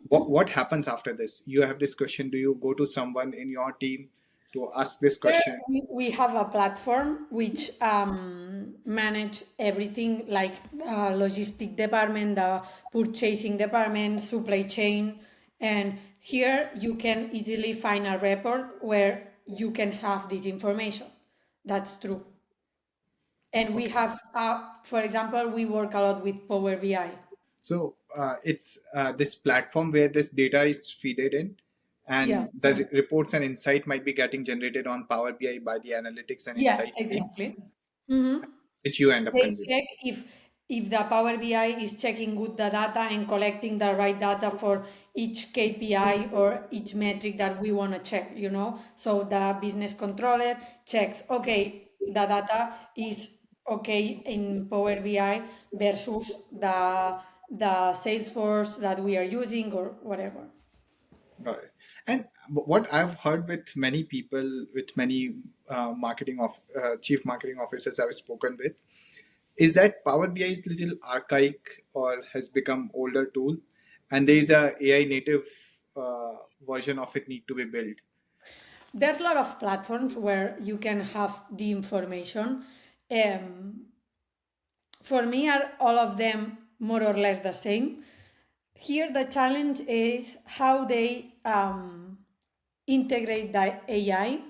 What happens after this? You have this question. Do you go to someone in your team to ask this question? We have a platform which manage everything like logistic department, the purchasing department, supply chain, and here you can easily find a report where you can have this information. That's true. And we have, for example, we work a lot with Power BI. So it's this platform where this data is fed in, and Yeah. the reports and insight might be getting generated on Power BI by the analytics and Yeah, insight team, exactly. Mm-hmm. which you end up They consuming. check if the Power BI is checking good the data and collecting the right data for each KPI or each metric that we want to check, you know. So the business controller checks, okay, the data is okay in Power BI versus the Salesforce that we are using or whatever. Got it. And what I've heard with many people, with many chief marketing officers I've spoken with, is that Power BI is little archaic or has become older tool, and there is a AI native version of it need to be built. There's a lot of platforms where you can have the information. Um, for me, are all of them more or less the same. Here, the challenge is how they integrate the AI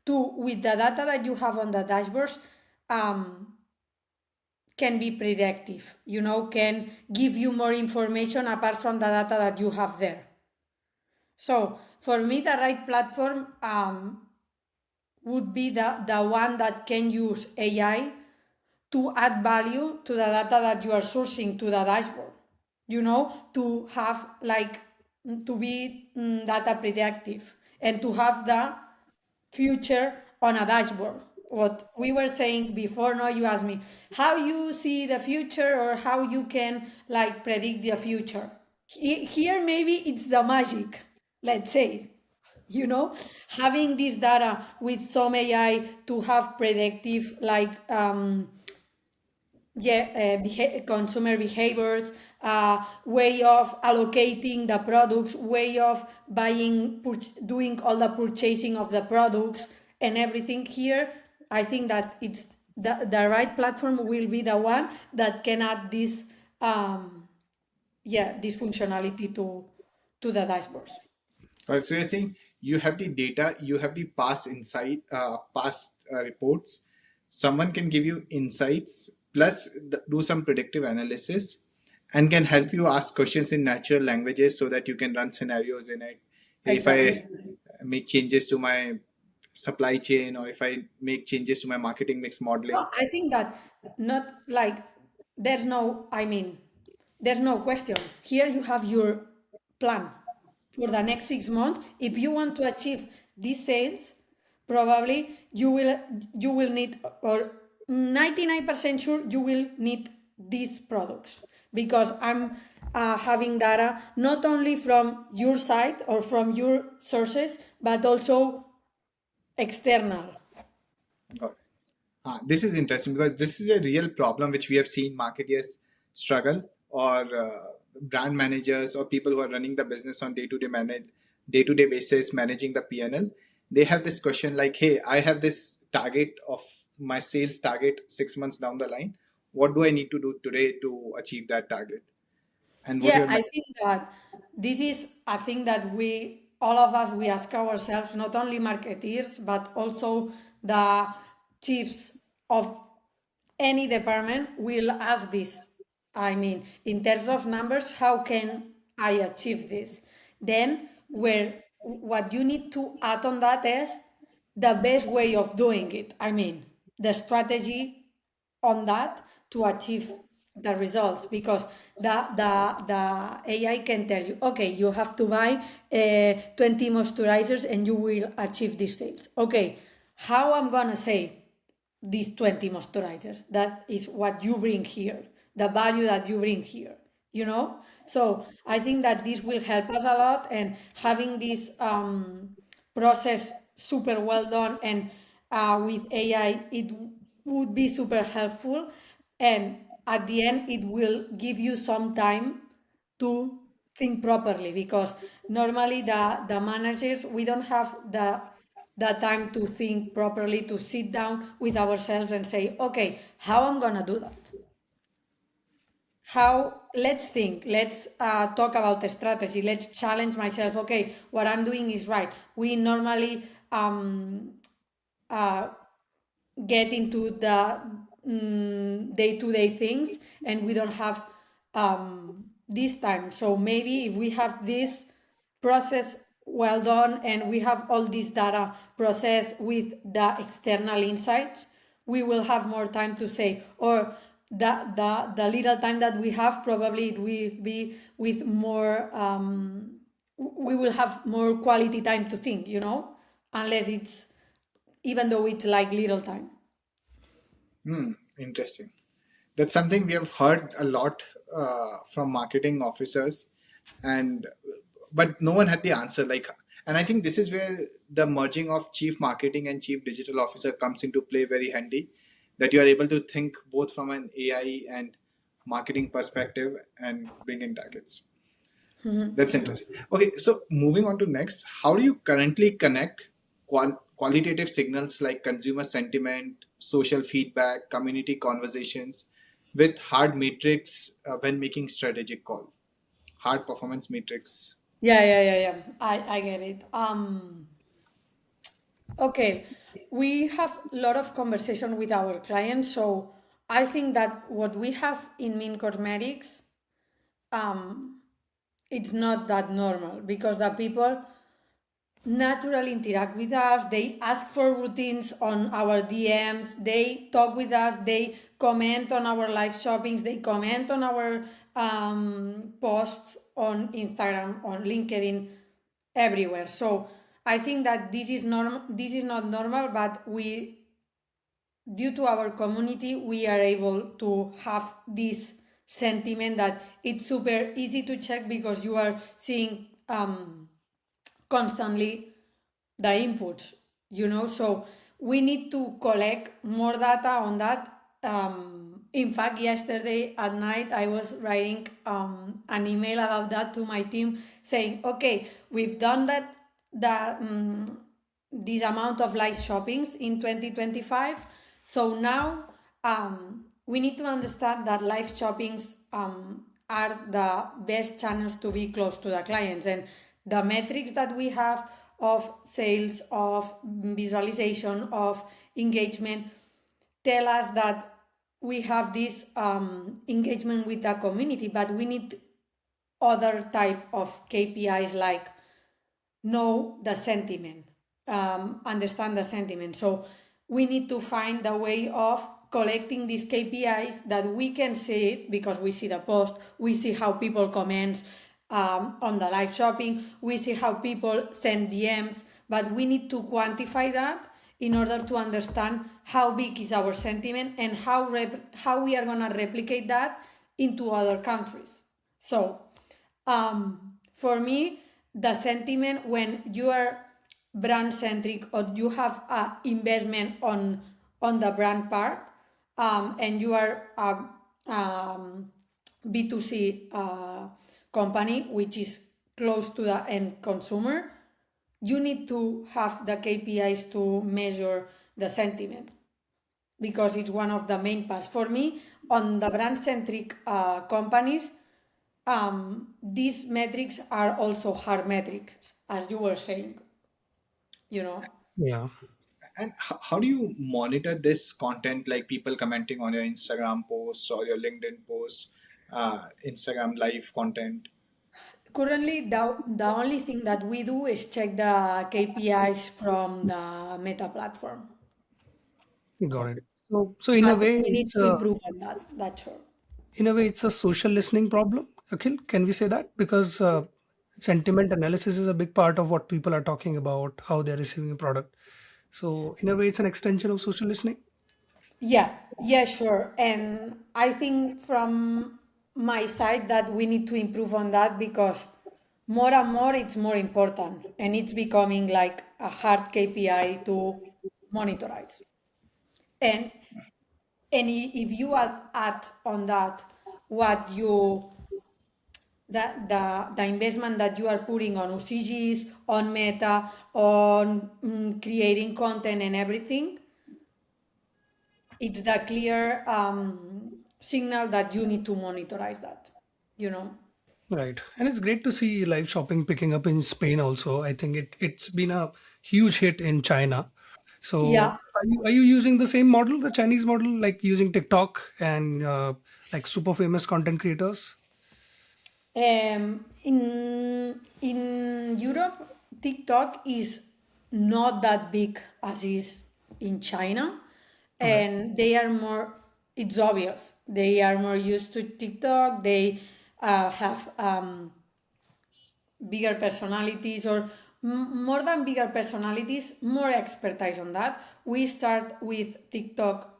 to with the data that you have on the dashboards. Can be predictive, you know, can give you more information apart from the data that you have there. So for me, the right platform would be the one that can use AI to add value to the data that you are sourcing to the dashboard, you know, to have like to be data predictive and to have the future on a dashboard. What we were saying before, no, you asked me how you see the future or how you can like predict the future. Here, maybe it's the magic, let's say, you know, having this data with some AI to have predictive like consumer behaviors, way of allocating the products, way of buying, doing all the purchasing of the products and everything here. I think that it's the right platform will be the one that can add this, this functionality to the dashboards. All right, so you're saying you have the data, you have the past insight, past reports. Someone can give you insights plus do some predictive analysis and can help you ask questions in natural languages so that you can run scenarios in it. Hey, if Exactly. I make changes to my supply chain or if I make changes to my marketing mix modeling. No, I think that not like there's no, I mean, there's no question. Here you have your plan for the next 6 months. If you want to achieve these sales, probably you will need, or 99% sure you will need these products, because I'm having data not only from your side or from your sources, but also external. Got it. This is interesting because this is a real problem which we have seen marketers struggle, or brand managers or people who are running the business on day-to-day basis managing the P&L. They have this question like, hey, I have this target of my sales target 6 months down the line. What do I need to do today to achieve that target? And what Yeah, you're I think that this is a thing that all of us, we ask ourselves, not only marketeers, but also the chiefs of any department will ask this. I mean, in terms of numbers, how can I achieve this? Then, what you need to add on that is the best way of doing it. I mean, the strategy on that to achieve the results, because the AI can tell you, okay, you have to buy 20 moisturizers and you will achieve these sales. Okay, how I'm gonna say these 20 moisturizers? That is what you bring here, the value that you bring here, you know? So I think that this will help us a lot, and having this process super well done and with AI, it would be super helpful. And at the end, it will give you some time to think properly, because normally the managers, we don't have the time to think properly, to sit down with ourselves and say, okay, how I'm gonna do that? How, let's think, let's talk about the strategy, let's challenge myself. Okay, what I'm doing is right. We normally uh, get into the day-to-day things, and we don't have this time. So maybe if we have this process well done, and we have all this data process with the external insights, we will have more time to say, or the little time that we have, probably it will be with more, we will have more quality time to think, unless it's, even though it's like little time. Interesting. That's something we have heard a lot from marketing officers, and but no one had the answer. Like, and I think this is where the merging of chief marketing and chief digital officer comes into play very handy. That you are able to think both from an AI and marketing perspective and bring in targets. That's interesting. Okay, so moving on to next, how do you currently connect qualitative signals like consumer sentiment, social feedback, community conversations with hard metrics when making strategic call, hard performance metrics? Yeah. I get it. Okay, we have a lot of conversation with our clients, so I think that what we have in MiiN Cosmetics, it's not that normal, because the people naturally interact with us. They ask for routines on our DMs. They talk with us. They comment on our live shoppings. They comment on our posts on Instagram, on LinkedIn, everywhere. So I think that this is normal. This is not normal, but due to our community, we are able to have this sentiment that it's super easy to check because you are seeing constantly the inputs, so we need to collect more data on that. In fact, yesterday at night I was writing an email about that to my team saying, okay, we've done this amount of live shoppings in 2025, so now we need to understand that live shoppings are the best channels to be close to the clients, and the metrics that we have of sales, of visualization, of engagement tell us that we have this engagement with the community, but we need other type of KPIs like know the sentiment, understand the sentiment. So we need to find a way of collecting these KPIs that we can see it because we see the post, we see how people comment on the live shopping, we see how people send DMs, but we need to quantify that in order to understand how big is our sentiment and how we are going to replicate that into other countries. So for me, the sentiment when you are brand centric or you have a investment on the brand part, and you are B2C company which is close to the end consumer, you need to have the KPIs to measure the sentiment because it's one of the main parts. For me, on the brand centric companies, these metrics are also hard metrics, as you were saying, Yeah. And how do you monitor this content, like people commenting on your Instagram posts or your LinkedIn posts, Instagram live content? Currently, the only thing that we do is check the KPIs from the Meta platform. Got it. Okay. So in a But way, we need it's to a improve on that, that's sure. social listening problem. Akhil, can we say that? Because sentiment analysis is a big part of what people are talking about, how they're receiving a product. So in a way, it's an extension of social listening. Yeah, sure. And I think from my side that we need to improve on that because more and more it's more important and it's becoming like a hard KPI to monitorize. And if you add on that what you the investment that you are putting on UCGs, on Meta, on creating content and everything, it's the clear signal that you need to monitorize that. Right. And it's great to see live shopping picking up in Spain also. I think it's been a huge hit in China. So Yeah. are you using the same model, the Chinese model, like using TikTok and like super famous content creators? In Europe, TikTok is not that big as is in China, Okay. and they are more. It's obvious they are more used to TikTok. They have bigger personalities or more than bigger personalities, more expertise on that. We start with TikTok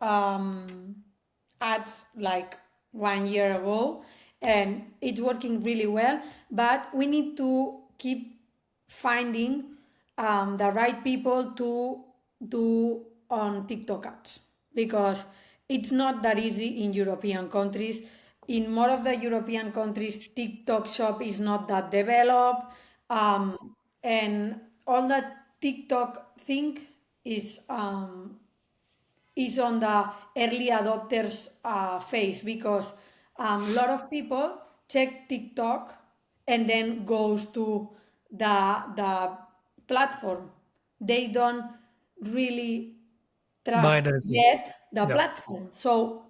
ads like 1 year ago, and it's working really well, but we need to keep finding the right people to do on TikTok ads because it's not that easy in European countries. In more of the European countries, TikTok shop is not that developed, and all that TikTok thing is on the early adopters phase because a lot of people check TikTok and then goes to the platform. They don't really Buy trust directly. yet the Yeah. platform. So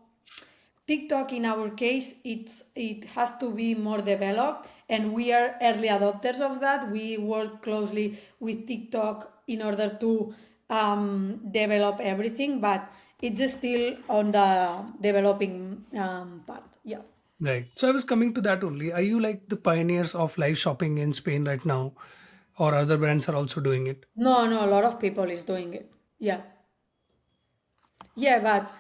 TikTok in our case, it has to be more developed, and we are early adopters of that. We work closely with TikTok in order to develop everything, but it's still on the developing part. Yeah. Right. So I was coming to that only. Are you like the pioneers of live shopping in Spain right now? or other brands are also doing it? No, a lot of people is doing it. Yeah. Yeah, but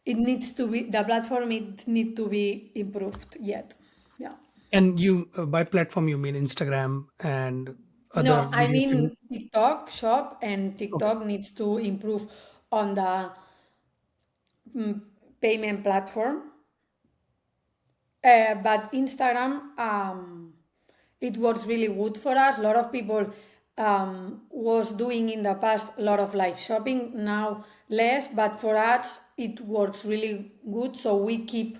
it needs to be, the platform, it need to be improved yet. Yeah. And you, by platform, you mean Instagram and other No, I video streaming? mean TikTok shop, and Okay. TikTok needs to improve on the payment platform. But Instagram, it works really good for us. A lot of people was doing in the past a lot of live shopping, now less, but for us it works really good. So we keep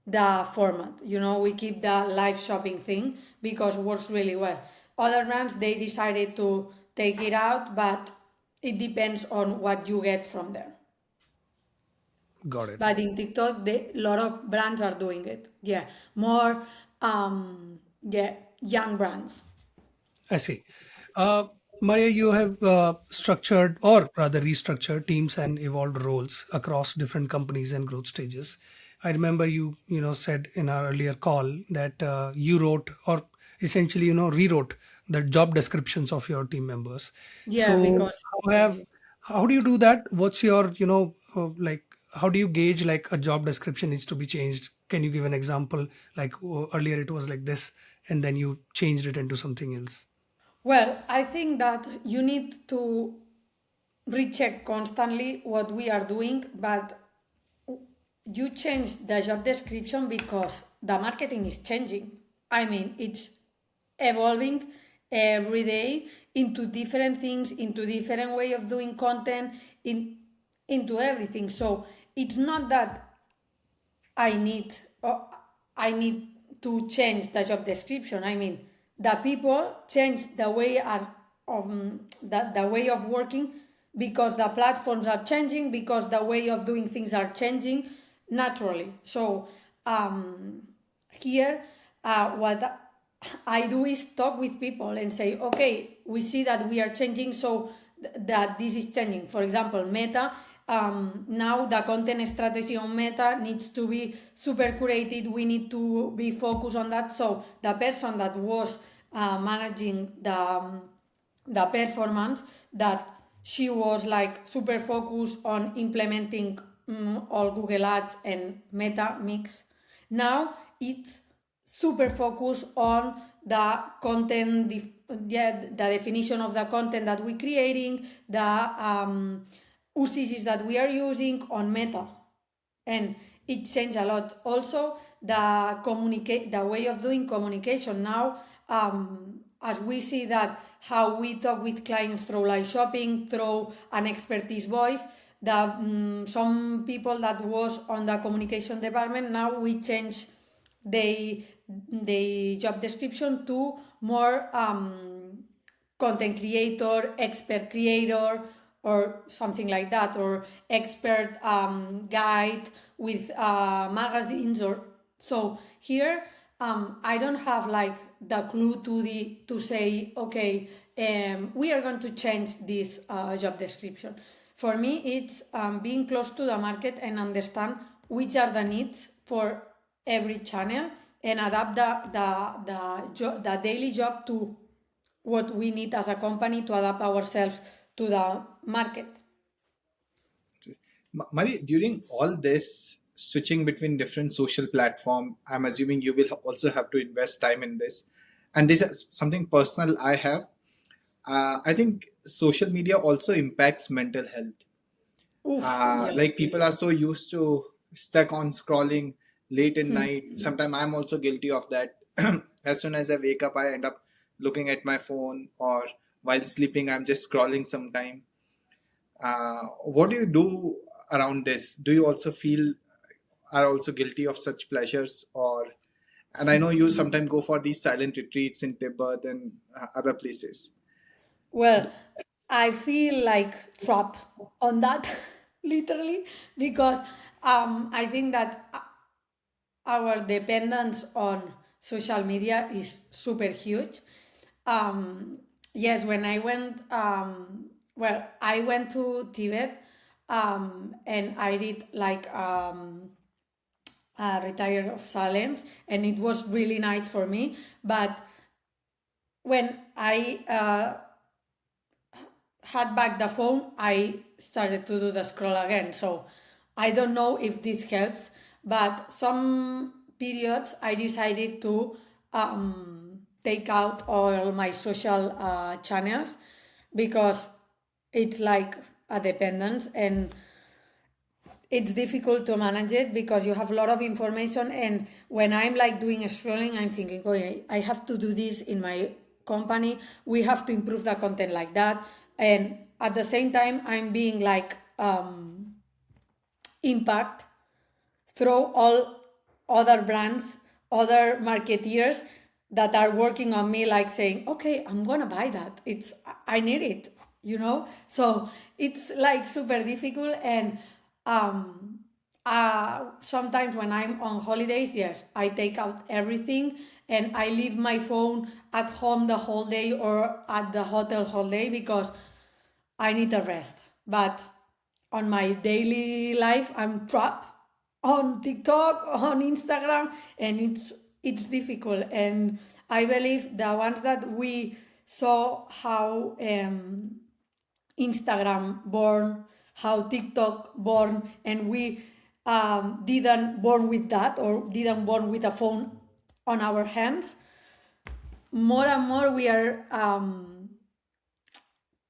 the format, we keep the live shopping thing because it works really well. Other brands, they decided to take it out, but it depends on what you get from there. Got it. But in TikTok, a lot of brands are doing it. Yeah, more, yeah, young brands. I see. Maria, you have structured or rather restructured teams and evolved roles across different companies and growth stages. I remember you said in our earlier call that you wrote or essentially rewrote the job descriptions of your team members. Yeah, So because how do you do that? What's your like how do you gauge like a job description needs to be changed? Can you give an example? Like earlier it was like this, and then you changed it into something else. well, I think that you need to recheck constantly what we are doing, but you change the job description because the marketing is changing. I mean, it's evolving every day into different things, into different way of doing content, into everything. So it's not that I need uh, I need to change the job description. I mean, the people change the way the way of working because the platforms are changing, because the way of doing things are changing naturally. So um, here, what I do is talk with people and say, okay, we see that we are changing, so that this is changing. For example, Meta, now the content strategy on Meta needs to be super curated. We need to be focused on that. So the person that was managing the performance, that she was like super focused on implementing all Google Ads and Meta mix. Now it's super focused on the content, the definition of the content that we're creating, the usages that we are using on Meta, and it changed a lot. Also, the way of doing communication now, as we see that how we talk with clients through live shopping, through an expertise voice, some people that was on the communication department, now we change the job description to more content creator, expert creator, or something like that, or expert guide with magazines. Or so here, I don't have like the clue to say, okay, we are going to change this job description. For me, it's being close to the market and understand which are the needs for every channel, and adapt the daily job to what we need as a company to adapt ourselves to the market. Mari, during all this switching between different social platform, I'm assuming you will also have to invest time in this. And this is something personal I have. I think social media also impacts mental health. Oof, yeah. Like people are so used to stuck on scrolling late in night. Sometimes I'm also guilty of that. As soon as I wake up, I end up looking at my phone, or while sleeping, I'm just scrolling sometime. What do you do around this? Do you also feel are also guilty of such pleasures, or and I know you sometimes go for these silent retreats in Tibet and other places. Well, I feel like trapped on that, literally, because I think that our dependence on social media is super huge. Yes, when I went, well, I went to Tibet, and I did like retire of silence, and it was really nice for me. But when I had back the phone, I started to do the scroll again. So I don't know if this helps, but some periods I decided to take out all my social channels because it's like a dependence, and it's difficult to manage it because you have a lot of information. And when I'm like doing scrolling, I'm thinking, okay, I have to do this in my company, we have to improve the content like that. And at the same time I'm being like impact through all other brands, other marketeers that are working on me, like saying, okay, I'm gonna buy that. I need it, So it's like super difficult. And sometimes when I'm on holidays, yes, I take out everything and I leave my phone at home the whole day or at the hotel whole day because I need a rest. But on my daily life, I'm trapped on TikTok, on Instagram, and it's difficult. And I believe the ones that we saw how Instagram born, how TikTok born, and we didn't born with that or didn't born with a phone on our hands. More and more we are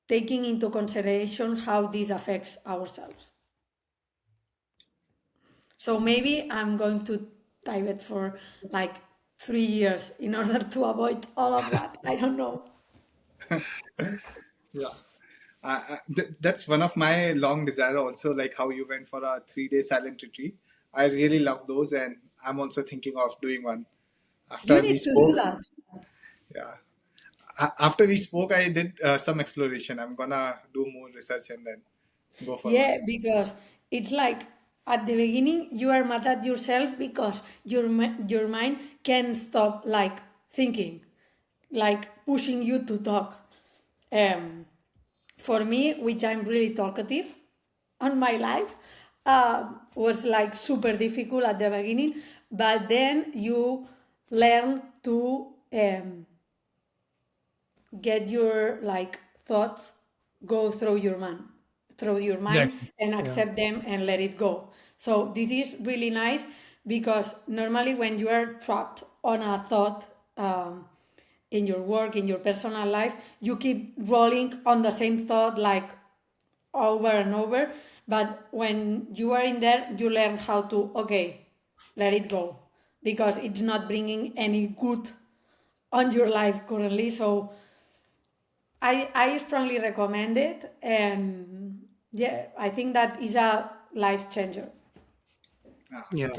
taking into consideration how this affects ourselves. So maybe I'm going to type it for like 3 years in order to avoid all of that. I don't know. Yeah. That's one of my long desire also, like how you went for a 3 day silent retreat. I really love those, and I'm also thinking of doing one. You After we need to do spoke, that. yeah. After we spoke, I did some exploration. I'm gonna do more research and then go for one. Yeah, because it's like at the beginning you are mad at yourself because your mind can't stop like thinking, like pushing you to talk. Um, for me, which I'm really talkative on my life, was like super difficult at the beginning, but then you learn to get your like thoughts go through your mind Exactly. and Yeah. accept them and let it go. So this is really nice because normally when you are trapped on a thought, in your work, in your personal life, you keep rolling on the same thought like over and over. But when you are in there, you learn how to, okay, let it go because it's not bringing any good on your life currently. So I strongly recommend it, and yeah, I think that is a life changer. Ah, Yeah.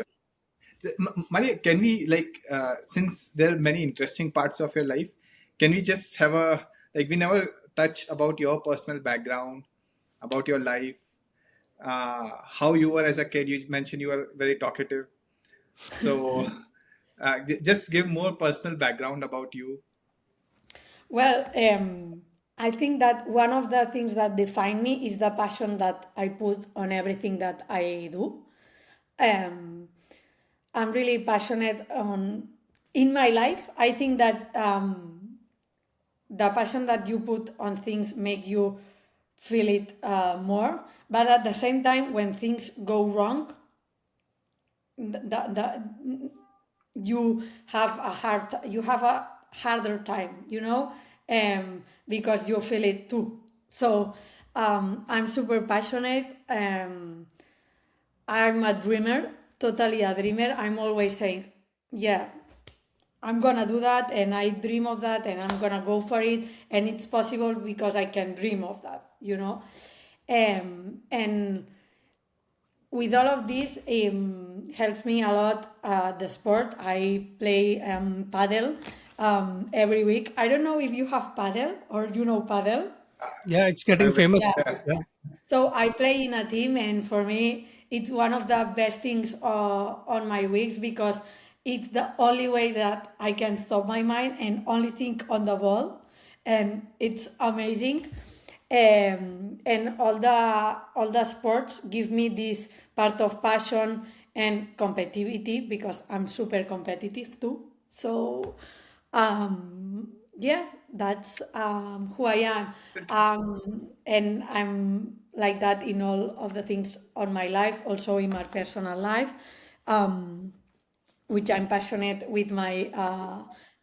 Maria, can we like since there are many interesting parts of your life, can we just have a like we never touched about your personal background, about your life, how you were as a kid. You mentioned you were very talkative, so just give more personal background about you. Well, I think that one of the things that define me is the passion that I put on everything that I do. Um, I'm really passionate on in my life. I think that the passion that you put on things make you feel it more. But at the same time, when things go wrong, you have a harder time, because you feel it too. So I'm super passionate. I'm a dreamer, totally a dreamer. I'm always saying, yeah, I'm gonna do that, and I dream of that, and I'm gonna go for it, and it's possible because I can dream of that. And with all of this, helps me a lot. The sport I play, paddle, every week. I don't know if you have paddle or paddle. Yeah, it's I getting would, famous. Yeah. yeah. Yeah. So I play in a team, and for me, it's one of the best things on my weeks because it's the only way that I can stop my mind and only think on the ball, and it's amazing. And all the sports give me this part of passion and competitivity because I'm super competitive too. So Yeah, that's who I am. And I'm like that in all of the things on my life, also in my personal life, um, which I'm passionate with my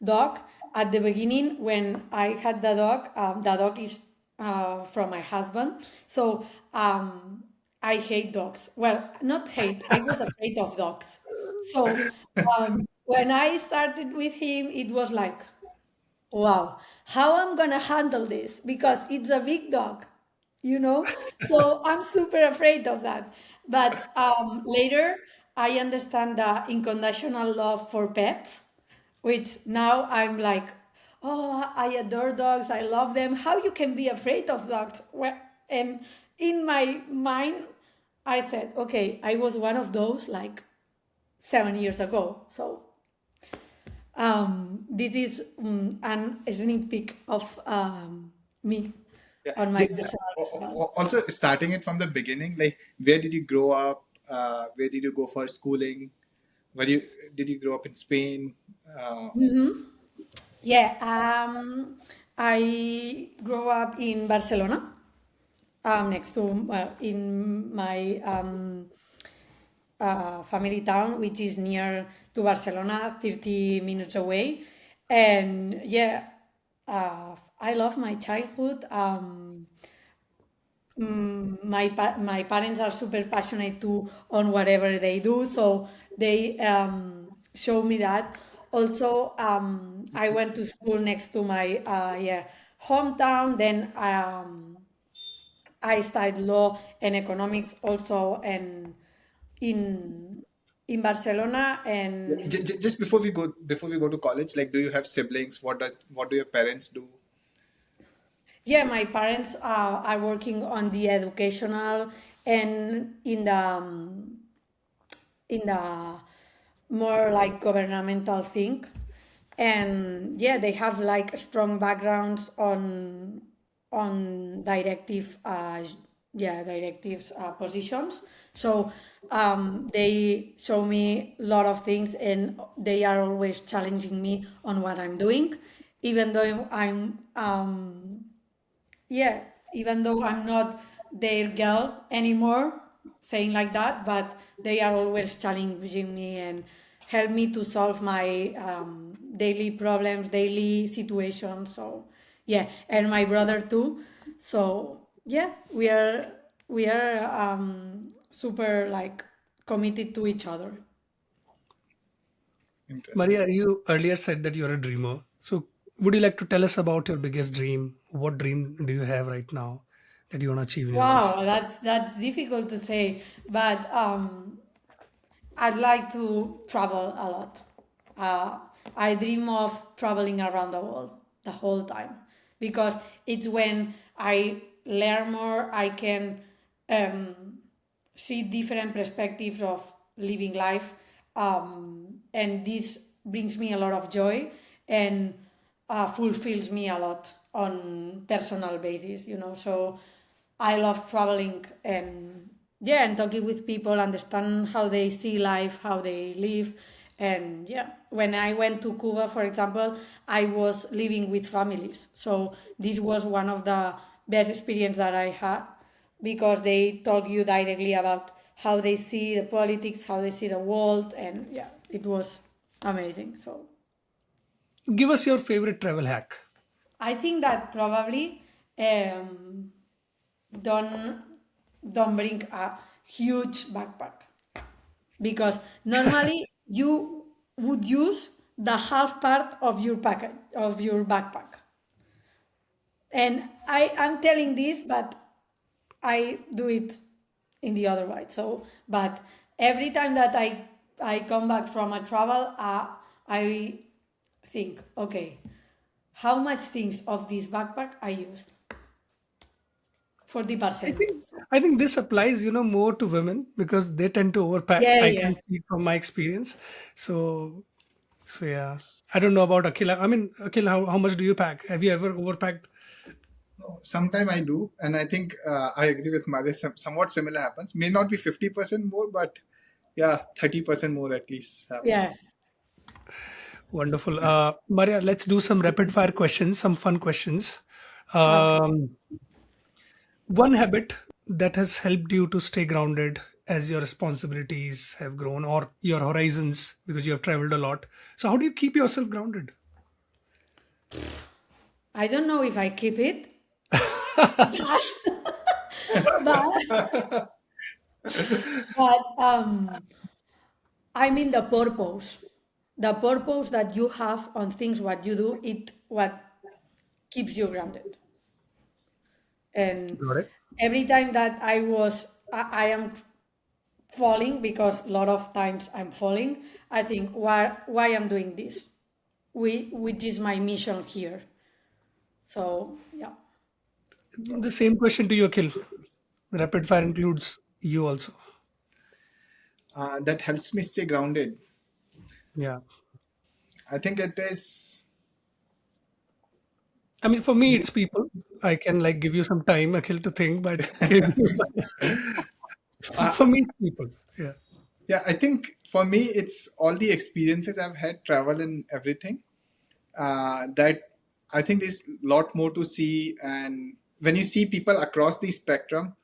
dog. At the beginning, when I had the dog is from my husband. So I hate dogs. Well, not hate, I was afraid of dogs. So when I started with him, it was like, wow, how I'm gonna handle this because it's a big dog, you know? So I'm super afraid of that. But later, I understand the unconditional love for pets, which now I'm like, oh, I adore dogs, I love them. How you can be afraid of dogs? Well, and in my mind, I said, okay, I was one of those like 7 years ago. So this is an sneak peek of me Yeah. on my personal account. Also, starting it from the beginning, like where did you grow up? Where did you go for schooling? Where you did you grow up in Spain? Yeah, I grew up in Barcelona, next to in my family town, which is near to Barcelona, 30 minutes away. And yeah, I love my childhood. My parents are super passionate too on whatever they do, so they show me that. Also, I went to school next to my hometown. Then I studied law and economics also, and in in Barcelona. And Just before we go to college, like, do you have siblings? What do your parents do? yeah, my parents are working on the educational and in the more like governmental thing. And yeah, they have like strong backgrounds on directive directives positions. So they show me a lot of things, and they are always challenging me on what I'm doing, even though I'm yeah, even though I'm not their girl anymore, saying like that, but they are always challenging me and help me to solve my daily problems, daily situations. So yeah, and my brother too. So yeah, we are super like committed to each other. Interesting. Maria, you earlier said that you're a dreamer. So, would you like to tell us about your biggest dream? What dream do you have right now that you want to achieve in your life? Wow, that's difficult to say, but I'd like to travel a lot. Uh, I dream of traveling around the world the whole time because it's when I learn more, I can see different perspectives of living life, and this brings me a lot of joy and fulfills me a lot on personal basis. So I love traveling and yeah, and talking with people, understand how they see life, how they live. And yeah, when I went to Cuba, for example, I was living with families. So this was one of the best experience that I had because they told you directly about how they see the politics, how they see the world, and yeah, it was amazing. So Give us your favorite travel hack. I think that probably um, don't don't bring a huge backpack because normally you would use the half part of your packet of your backpack. And I am telling this, but I do it in the other way. So, but every time that I come back from a travel, I think, okay, how much things of this backpack I used? I 40%. think I think this applies, more to women because they tend to overpack. Yeah, I yeah. can speak from my experience. So, so yeah. I don't know about Akila. I mean, Akila, how much do you pack? Have you ever overpacked? Sometime I do, and I think I agree with Maria. Somewhat similar happens. May not be 50% more, but yeah, 30% more at least Yeah. happens. Wonderful. Maria, let's do some rapid fire questions, some fun questions. Okay. Um, One habit that has helped you to stay grounded as your responsibilities have grown or your horizons because you have traveled a lot. So, how do you keep yourself grounded? I don't know if I keep it, but but I mean the purpose that you have on things what you do, it what keeps you grounded. And Got it. every time that I am falling because a lot of times I'm falling, I think why I'm doing this, which is my mission here. So yeah. The same question to you, Akhil. The rapid fire includes you also. That helps me stay grounded. Yeah. I think it is. I mean, for me, it's people. I can like give you some time, Akhil, to think, but Uh, for me, it's people. Yeah. yeah, I think for me, it's all the experiences I've had, travel and everything. That I think there's a lot more to see. And when you see people across the spectrum,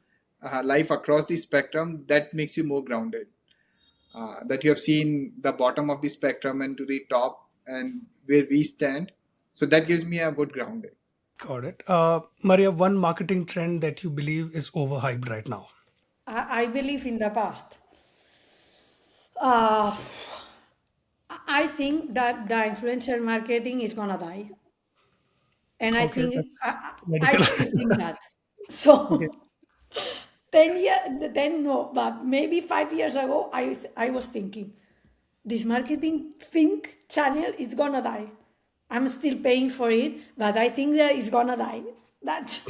life across the spectrum, that makes you more grounded. That you have seen the bottom of the spectrum and to the top and where we stand. So that gives me a good grounding. Got it. Maria, one marketing trend that you believe is overhyped right now. I believe in the past. Uh, I think that the influencer marketing is gonna die, and I Okay, think that's I medical. still think that. Okay. So 10 years, 10 no, but maybe 5 years ago, I was thinking this marketing think channel is gonna die. I'm still paying for it, but I think that it's gonna die. That's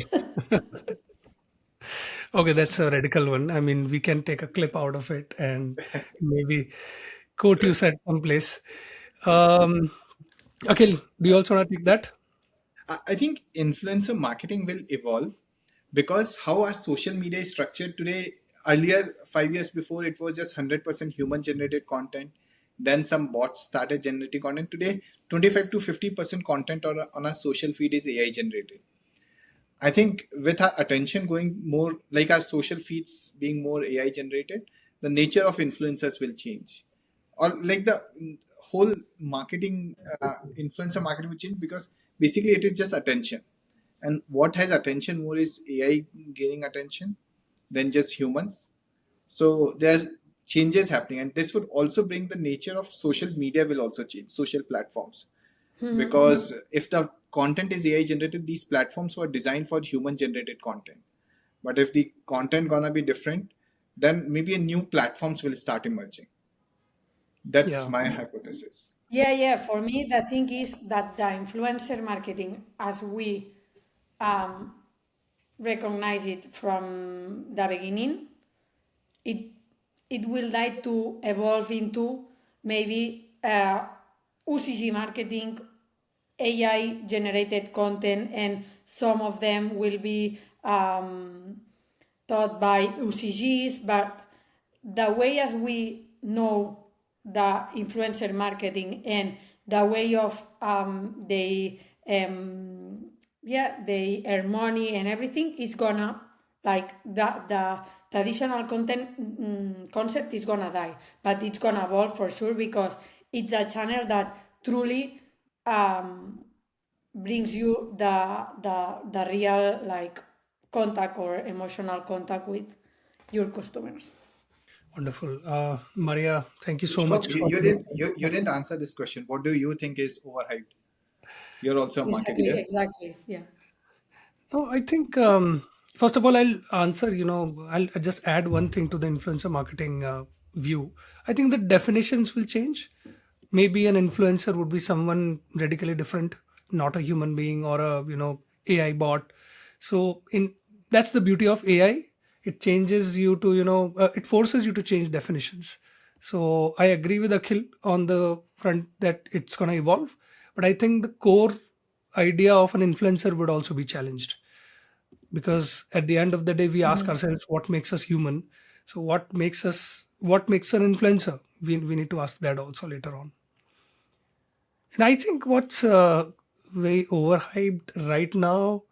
Okay, that's a radical one. I mean, we can take a clip out of it and maybe quote you said someplace. Um, Akhil, do you also want to take that? I think influencer marketing will evolve because how our social media is structured today. Earlier, 5 years before, it was just 100% human generated content. Then some bots started generating content. Today, 25 to 50% content on our social feed is AI generated. I think with our attention going more like our social feeds being more AI generated, the nature of influencers will change. Or like the whole marketing, influencer marketing will change because basically it is just attention. And what has attention more is AI gaining attention than just humans. So there are changes happening, and this would also bring the nature of social media will also change, social platforms, because if the content is AI generated, these platforms were designed for human generated content. But if the content gonna be different, then maybe a new platforms will start emerging. That's Yeah, my hypothesis. yeah. For me, the thing is that the influencer marketing, as we um, recognize it from the beginning, it it will like to evolve into maybe UCG marketing, AI generated content, and some of them will be taught by UCGs, but the way as we know the influencer marketing and the way of they earn money and everything is gonna like the traditional content concept is gonna die, but it's gonna evolve for sure because it's a channel that truly um, brings you the real like contact or emotional contact with your customers. wonderful. Maria, thank you so So much for. you didn't answer this question. What do you think is overhyped? You're also a Exactly, marketer. exactly. Yeah. No, I think first of all, I'll answer. I'll just add one thing to the influencer marketing view. I think the definitions will change. Maybe an influencer would be someone radically different, not a human being or a AI bot. So in that's the beauty of AI. It changes you to it forces you to change definitions. So I agree with Akhil on the front that it's going to evolve, but I think the core idea of an influencer would also be challenged because at the end of the day we ask ourselves what makes us human. So what makes an influencer? We need to ask that also later on. And I think what's very overhyped right now,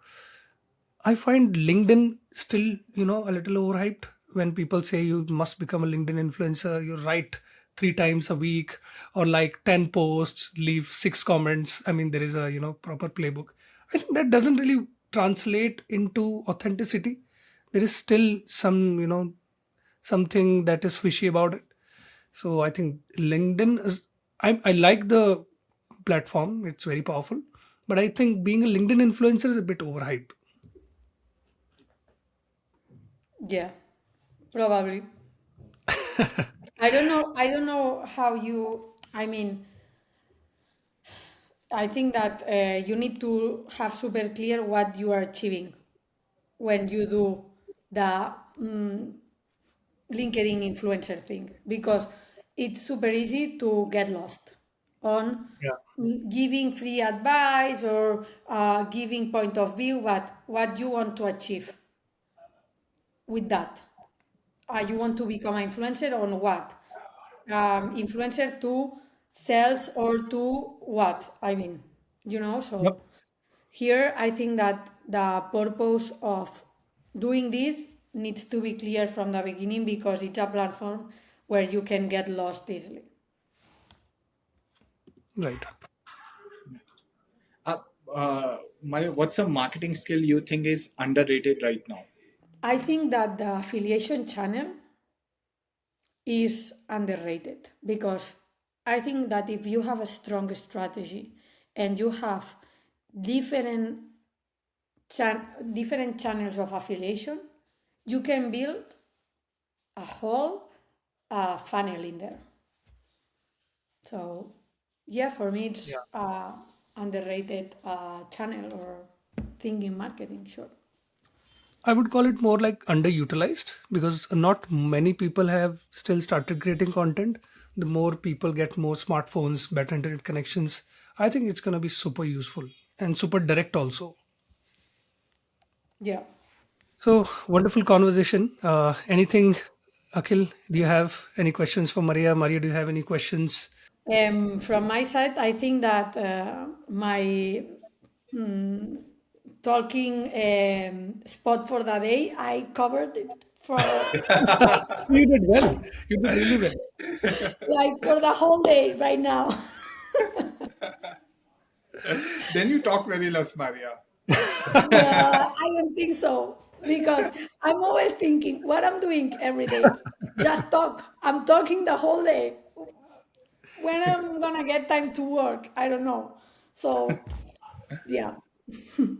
I find LinkedIn still, a little overhyped. When people say you must become a LinkedIn influencer, you write 3 times a week or like 10 posts, leave 6 comments. I mean, there is a, proper playbook. I think that doesn't really translate into authenticity. There is still some, something that is fishy about it. So I think LinkedIn is, I like the platform. It's very powerful. But I think being a LinkedIn influencer is a bit overhyped. Yeah, probably. I don't know how you. I mean, I think that you need to have super clear what you are achieving when you do the LinkedIn influencer thing, because it's super easy to get lost on Yeah. giving free advice or giving point of view, but what you want to achieve with that. You want to become an influencer on what? Influencer to sales or to what? I mean, Yep. so here I think that the purpose of doing this needs to be clear from the beginning, because it's a platform where you can get lost easily. Right. Uh, Mario, what's a marketing skill you think is underrated right now? I think that the affiliation channel is underrated, because I think that if you have a strong strategy and you have different different channels of affiliation, you can build a whole funnel in there. So yeah, for me it's Yeah. underrated channel or thing in marketing. Sure. I would call it more like underutilized because not many people have still started creating content. The more people get more smartphones, better internet connections, I think it's going to be super useful and super direct also. Yeah. So, wonderful conversation. Anything, Akhil, do you have any questions for Maria? Maria, do you have any questions? From my side, I think that my talking spot for the day, I covered it for You did well. You did really well. like for the whole day right now. Then you talk very less, Maria. I don't think so, because I'm always thinking what I'm doing every day. Just talk. I'm talking the whole day. When I'm gonna get time to work, I don't know. So yeah. So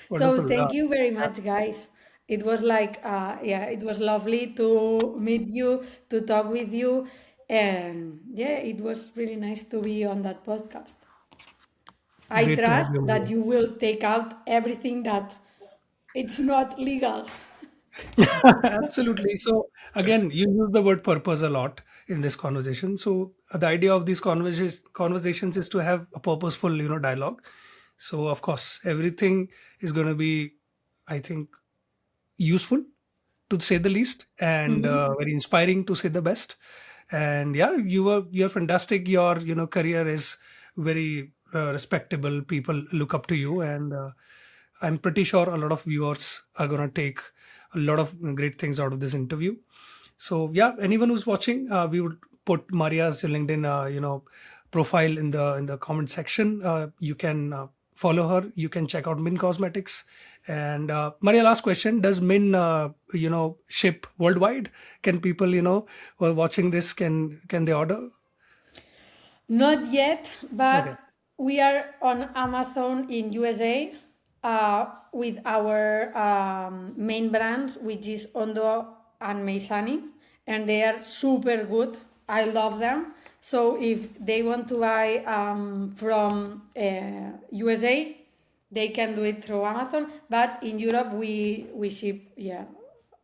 Wonderful. thank you very Yeah, much, guys. It was like, yeah, it was lovely to meet you, to talk with you, and yeah, it was really nice to be on that podcast. I great to have trust you, that Maria. you will take out everything that it's not legal. Absolutely. So again, you use the word purpose a lot in this conversation. So the idea of these conversations is to have a purposeful, dialogue. So of course, everything is going to be, I think, useful to say the least, and very inspiring to say the best. And yeah, you're fantastic. Your career is very respectable. People look up to you, and I'm pretty sure a lot of viewers are gonna take a lot of great things out of this interview. So yeah, anyone who's watching, we would put Maria's LinkedIn, profile in the comment section. You can follow her. You can check out MiiN Cosmetics. And Maria, last question: does MiiN, ship worldwide? Can people, who are watching this, can they order? Not yet, Okay. but we are on Amazon in USA with our main brands, which is Ondo and Meisani, and they are super good. I love them. So if they want to buy from USA, they can do it through Amazon. But in Europe, we ship, yeah,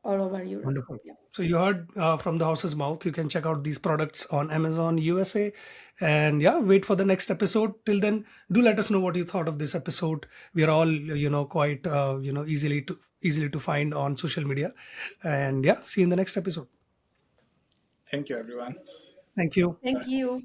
all over Europe. Wonderful. Yeah. So you heard from the horse's mouth. You can check out these products on Amazon USA, and yeah, wait for the next episode. Till then, do let us know what you thought of this episode. We are all quite easily to find on social media, and yeah, see you in the next episode. Thank you, everyone. Thank you. Thank you.